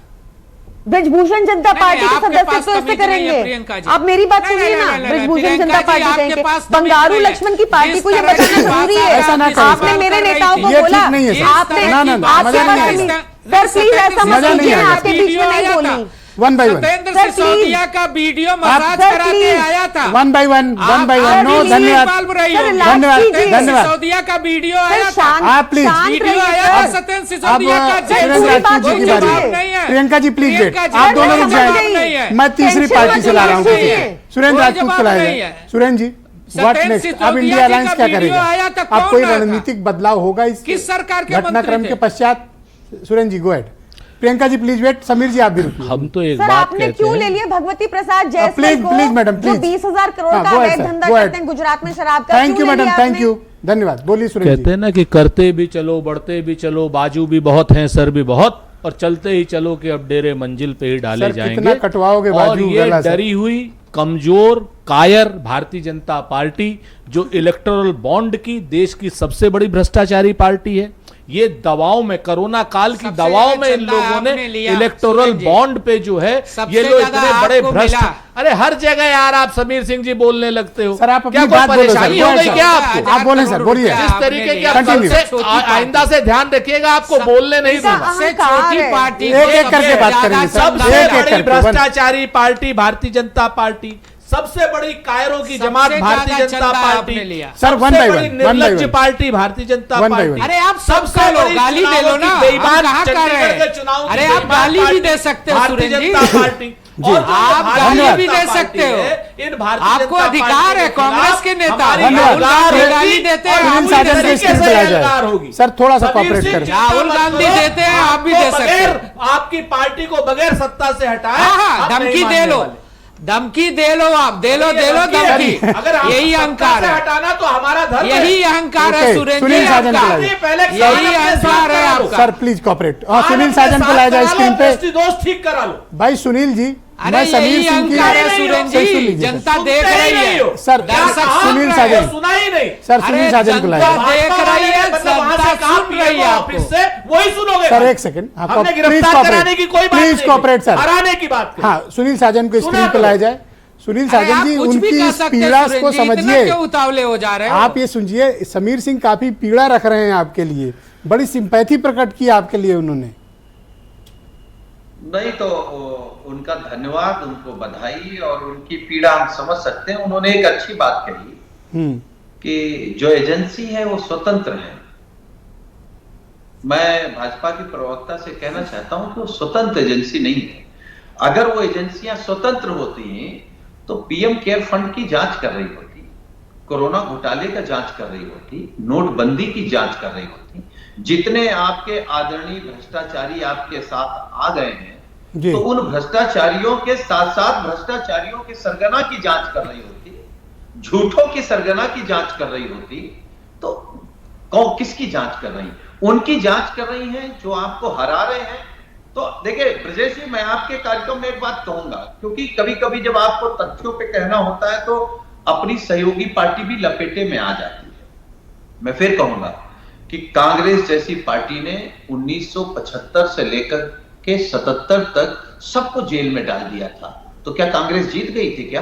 ब्रजभूषण जनता पार्टी के सदस्य तो इससे करेंगे। आप मेरी बात सुनिए ना, ब्रजभूषण जनता पार्टी कहेंगे, बंगारू लक्ष्मण की पार्टी को ये बताना जरूरी है। आपने मेरे नेताओं को बोला, आपने सर प्लीज ऐसा मत कीजिए, आपके बीच में नहीं बोली। One by one, Satyendra sir, Sisodia का वीडियो मसाज सर, कराते प्लीज। आया था। One by one, one by one. No, धन्यवाद, धन्यवाद, धन्यवाद। सिसोदिया का वीडियो आया था। शांत, आप प्लीज, शांत वीडियो रहिए, आया सर। था सत्येंद्र सिसोदिया का। अब सुरेंद्र पूरी राजपूत बात जी की कीजिए। बारी नहीं है। है। प्रियंका जी प्लीज वेट, प्रियंका जी, आप दोनों कोई रुक जवाब जाए, नहीं है। मैं तीसरी टेंशन पार्टी मत से ला रहा हूँ लीजिए। किसी। सुरेंद्र कोई राजपूत जवाब को लाया नहीं जाए। है। सुरेंद्र जी, व्हाट सत्येंद्र नेक्स्ट? अब सिसोदिया इंडिया जी अलायंस का क्या वीडियो करेगा? आया था, अब कौन कोई लाया था? रणनीतिक बदलाव होगा इस किस सरकार के मंत्री घटनाक्रम थे? के पश्चात? Surendra ji go ahead. Priyanka ji please wait, Sameer ji आप भी रुकिए। हम तो एक सर बात आपने कहते क्यों ले हैं, लिया भगवती प्रसाद जायसवाल प्लीज, को, प्लीज मैडम, जो प्लीज। 20,000 करोड़ हाँ, का go ahead, अवैध sir, धंधा go करते ahead। हैं गुजरात में शराब का, थैंक यू क्यों ले मैडम, लिया थैंक आपने? यू, धन्यवाद। बोलिए सुरेंद्र कहते जी। हैं ना कि करते भी चलो, बढ़ते भी चलो, बाजू भी बहुत हैं, सर भी बहुत, और चलते ही चलो कि अब डेरे मंजिल पे ही डाले सर, जाएंगे। कितना कटवाओगे और बाजू ये गला, सर? डरी हुई, कमजोर, कायर भारतीय जनता पार्टी, जो इलेक्टोरल बॉन्ड की देश की सबसे बड़ी भ्रष्टाचारी पार्टी है, ये दवाओं में, कोरोना काल की सबसे दवाओं में इन चंदा लोगों ने आपने लिया, इलेक्टोरल सुरेंद्र जी। बॉन्ड पे जो है, सबसे ये लोग ज्यादा इतने बड़े आपको भ्रष्ट। मिला। अरे हर जगह यार आप समीर सिंह जी बोलने लगते हो, सर, आप अपनी क्या कोई बात बोलो, सर, परेशानी हो बोलो, गई सर। क्या आपको? आप बोले सर, बोलिए। इस तरीके की आप Continue। कल से आइंदा से ध्यान रखिएगा, आपको बोलने नहीं दूंगा। सबसे अहंकार छोटी है। पार्टी एक एक करके बात ज्यादा करेंगे, सर। चंदा सबसे एक मिला। एक बड़ी करके, भ्रष्टाचारी पार्टी भारतीय जनता पार्टी, सबसे बड़ी कायरों की सबसे जमात भारतीय ज्यादा जनता चंदा पार्टी, आपने लिया। सर, one सबसे by बड़ी one, one by निर्लज्ज one। Party Bharatiya Janata One by party. one। अरे आप सबसे सबका लो, बड़ी गाली दे लो चुनावों ना, की हम बेईमान कहाँ कर चंडीगढ़ रहे के हैं? चुनाव की अरे आप बेईमान गाली भी पार्टी दे सकते हो भारतीय सुरेंद्र जी। जनता पार्टी। जी। और जो आप भारतीय गाली जनता भी दे पार्टी सकते हो। है, इन भारतीय आपको जनता अधिकार पार्टी है, के कांग्रेस खिलाफ के नेता। हमारी धन्यवाद। गाली गाली देते हैं, और आप सुनील भी साजन दे को सकते स्क्रीन हैं। पे लाया एल्गार जाए। होगी। सर, थोड़ा सा समीर कॉपरेट सिंह करें। जी, राहुल गांधी देते हैं, आप भी दे सकते हैं। बगैर आपकी पार्टी को बगैर सत्ता से हटाए, हाँ, हम नहीं धमकी दे मानने लो, वाले। धमकी दे लो, आप दे लो, दे लो धमकी। अगर आप यही सत्ता अहंकार से है, हटाना तो हमारा धर्म है। यही अहंकार है ओके, सुरेंद्र सुनील जी साजन आपका। को लाइए। पहले यही अहंकार है आपका। Sir please cooperate. Sunil Sajan को लाया जाए स्क्रीन पे। दोस्त ठीक करा लो। भाई सुनील जी, अरे मैं समीर यही सिंह की अहंकार है सुरेंद्र सर, सुन जी, लीजिए, जनता सर। देख रही है। सर, दर्शक सुनील सुन रहे साजन। हैं। सुना ही नहीं। सर सुनील साजन को लाया जनता देख रही है, जनता सुन रही है आपको। ऑफिस से वही सुनोगे। सर एक सेकंड, हमने गिरफ्तार कराने की कोई बात प्लीज नहीं, कॉपरेट सर। हराने की बात करें। हाँ, सुनील साजन को स्क्रीन पे लाया जाए। सुनील अरे साजन आप जी, कुछ भी उनकी कह इस सकते हैं पीड़ा सुरेंद्र को जी, इतना समझिए। क्यों उतावले हो जा रहे हो? आप ये सुनिए, समीर सिंह काफी पीड़ा रख रहे हैं आपके लिए, बड़ी सिंपैथी प्रकट की आपके लिए उन्होंने। नहीं तो उनका धन्यवाद, उनको बधाई, और उनकी पीड़ा हम समझ सकते हैं। उन्होंने एक अच्छी बात कही कि जो एजेंसी है वो स्वतंत्र है। मैं भाजपा की प्रवक्ता से कहना चाहता हूं कि वो स्वतंत्र एजेंसी नहीं है। अगर वो एजेंसियां स्वतंत्र होती हैं तो पीएम केयर फंड की जांच कर रही होती, कोरोना घोटाले का जांच कर रही होती, नोटबंदी की जांच कर रही होती। जितने आपके आदरणीय भ्रष्टाचारी आपके साथ आ गए हैं, तो उन भ्रष्टाचारियों के साथ साथ भ्रष्टाचारियों के सरगना की जांच कर रही होती, झूठों की सरगना की जांच कर रही होती। तो कौन किसकी जांच कर रही? उनकी जांच कर रही हैं जो आपको हरा रहे हैं। तो देखिए ब्रजेश जी, मैं आपके कार्यक्रम में एक बात कहूंगा, क्योंकि कभी कभी जब आपको तथ्यों पे कहना होता है तो अपनी सहयोगी पार्टी भी लपेटे में आ जाती है। मैं फिर कहूंगा कि कांग्रेस जैसी पार्टी ने 1975 से लेकर के 77 तक सबको जेल में डाल दिया था। तो क्या कांग्रेस जीत गई थी क्या?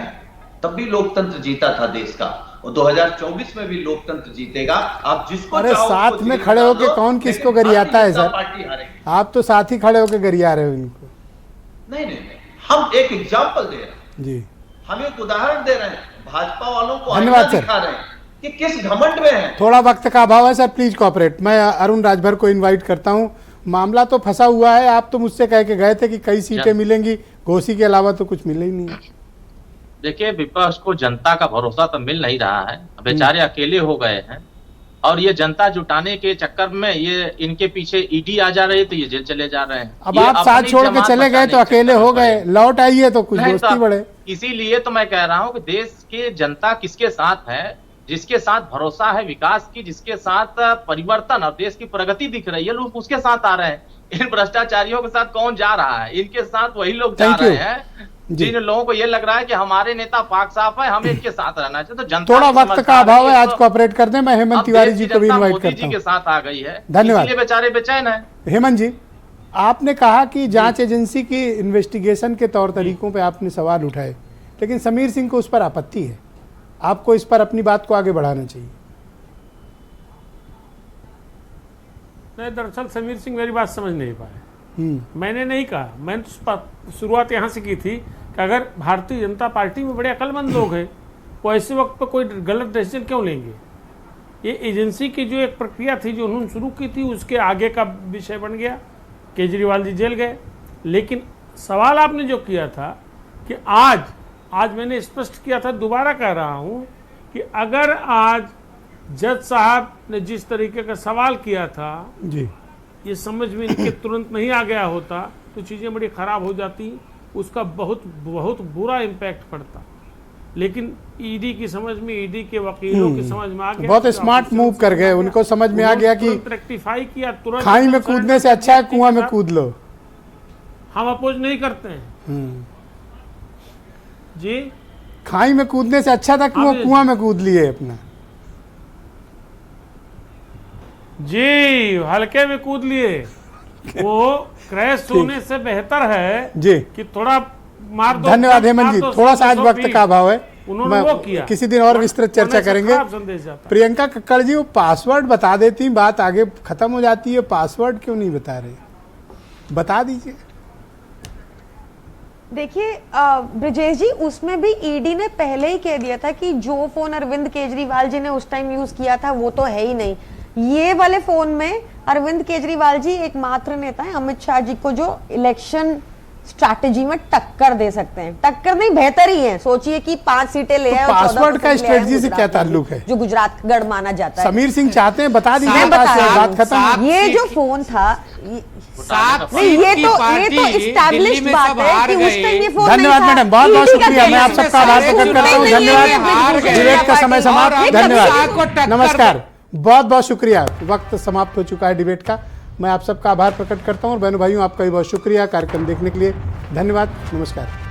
तब भी लोकतंत्र जीता था देश का, और 2024 में भी लोकतंत्र जीतेगा। आप जिसको अरे चाहो साथ उसको में जेल खड़े डाल होके दो, कौन किसको लेकिन गरियाता है भारतीय जनता सर? पार्टी हारेगी। आप तो साथ ही खड़े होके गरिया रहे हो इनको। नहीं नहीं नहीं, हम एक एग्जाम्पल दे रहे हैं, जी, हम एक उदाहरण दे रहे हैं, भाजपा वालों को धन्यवाद आईना सर। दिखा रहे हैं कि किस घमंड में है। थोड़ा वक्त का अभाव है सर, प्लीज कॉपरेट। मैं अरुण राजभर को इनवाइट करता हूं। मामला तो फंसा हुआ है, आप तो मुझसे कह के गए थे कि कई सीटें मिलेंगी, घोसी के अलावा तो कुछ मिले ही नहीं। देखिए, विपक्ष को जनता का भरोसा तो मिल नहीं रहा है, बेचारे अकेले हो गए हैं, और ये जनता जुटाने के चक्कर में ये इनके पीछे ईडी आ जा रही है तो ये जेल चले जा रहे हैं। अब आप साथ छोड़ के चले गए तो अकेले हो गए, लौट आइए तो कुछ दोस्ती बढ़े। इसीलिए तो मैं कह रहा हूं कि देश के जनता किसके साथ है, जिसके साथ भरोसा है विकास की, जिसके साथ परिवर्तन और देश की प्रगति दिख रही है, लोग उसके साथ आ रहे हैं। इन भ्रष्टाचारियों के साथ कौन जा रहा है? इनके साथ वही लोग जा रहे हैं जिन लोगों को ये लग रहा है कि हमारे नेता पाक साफ है, हमें इनके साथ रहना चाहिए। तो जनता थोड़ा वक्त का अभाव है, आज कोऑपरेट करते हैं। मैं हेमंत तिवारी जी को भी इनवाइट करता हूं। के साथ आ गई है, धन्यवाद। इसलिए बेचारे बेचैन है। हेमंत जी, आपने कहा कि जांच एजेंसी की इन्वेस्टिगेशन के तौर तरीकों पे आपने सवाल उठाए, लेकिन समीर सिंह को उस पर आपत्ति है। आपको इस पर अपनी बात को आगे बढ़ाना चाहिए। नहीं, दरअसल समीर सिंह मेरी बात समझ नहीं पाए। मैंने नहीं कहा, मैंने तो शुरुआत यहाँ से की थी कि अगर भारतीय जनता पार्टी में बड़े अक्लमंद लोग हैं वो ऐसे वक्त पर कोई गलत डिसीजन क्यों लेंगे। ये एजेंसी की जो एक प्रक्रिया थी जो उन्होंने शुरू की थी उसके आगे का विषय बन गया, केजरीवाल जी जेल गए। लेकिन सवाल आपने जो किया था कि आज मैंने स्पष्ट किया था, दोबारा कह रहा हूँ कि अगर आज जज साहब ने जिस तरीके का सवाल किया था जी, ये समझ में इनके तुरंत नहीं आ गया होता तो चीज़ें बड़ी ख़राब हो जाती, उसका बहुत बहुत बुरा इम्पैक्ट पड़ता। लेकिन ईडी की समझ में, ईडी के वकीलों की समझ में आ गया, बहुत स्मार्ट मूव कर गए, उनको समझ में आ गया कि रेक्टिफाई किया तुरंत। खाई में कूदने से अच्छा है कुआं में कूद लो। हम अपोज नहीं करते हैं जी, खाई में कूदने से अच्छा था कि वो कुआं में कूद लिए अपना जी, हल्के में कूद लिए। वो क्रैश होने से बेहतर है जी कि थोड़ा मार दो। धन्यवाद हेमंत जी, थोड़ा सा आज वक्त का अभाव है, उन्होंने वो किया। किसी दिन और विस्तृत चर्चा करेंगे। प्रियंका कक्कड़ जी, वो पासवर्ड बता देती, बात आगे खत्म हो जाती है, पासवर्ड क्यों नहीं बता रहे, बता दीजिए। देखिए ब्रजेश जी, उसमें भी ईडी ने पहले ही कह दिया था कि जो फोन अरविंद केजरीवाल जी ने उस टाइम यूज किया था वो तो है ही नहीं। ये वाले फोन में अरविंद केजरीवाल जी एकमात्र नेता हैं अमित शाह जी को जो इलेक्शन स्ट्रैटेजी में टक्कर दे सकते हैं। टक्कर नहीं, बेहतर ही है। सोचिए कि 5 सीटें ले आए, पासवर्ड का स्ट्रेटजी से क्या ताल्लुक है, जो गुजरात गढ़ माना जाता है। समीर सिंह चाहते हैं, बता दीजिए, बात खत्म। ये जो फोन था नहीं, ये तो इस्टेब्लिश्ड बात है कि उस टाइम ये फोन। धन्यवाद मैडम, बहुत बहुत शुक्रिया, मैं आप सबका आभार प्रकट करता हूँ। धन्यवाद, डिबेट का समय समाप्त। धन्यवाद, नमस्कार, बहुत बहुत शुक्रिया। वक्त समाप्त हो चुका है डिबेट का, मैं आप सबका आभार प्रकट करता हूँ। और बहनों भाइयों, आपका भी बहुत शुक्रिया कार्यक्रम देखने के लिए। धन्यवाद, नमस्कार।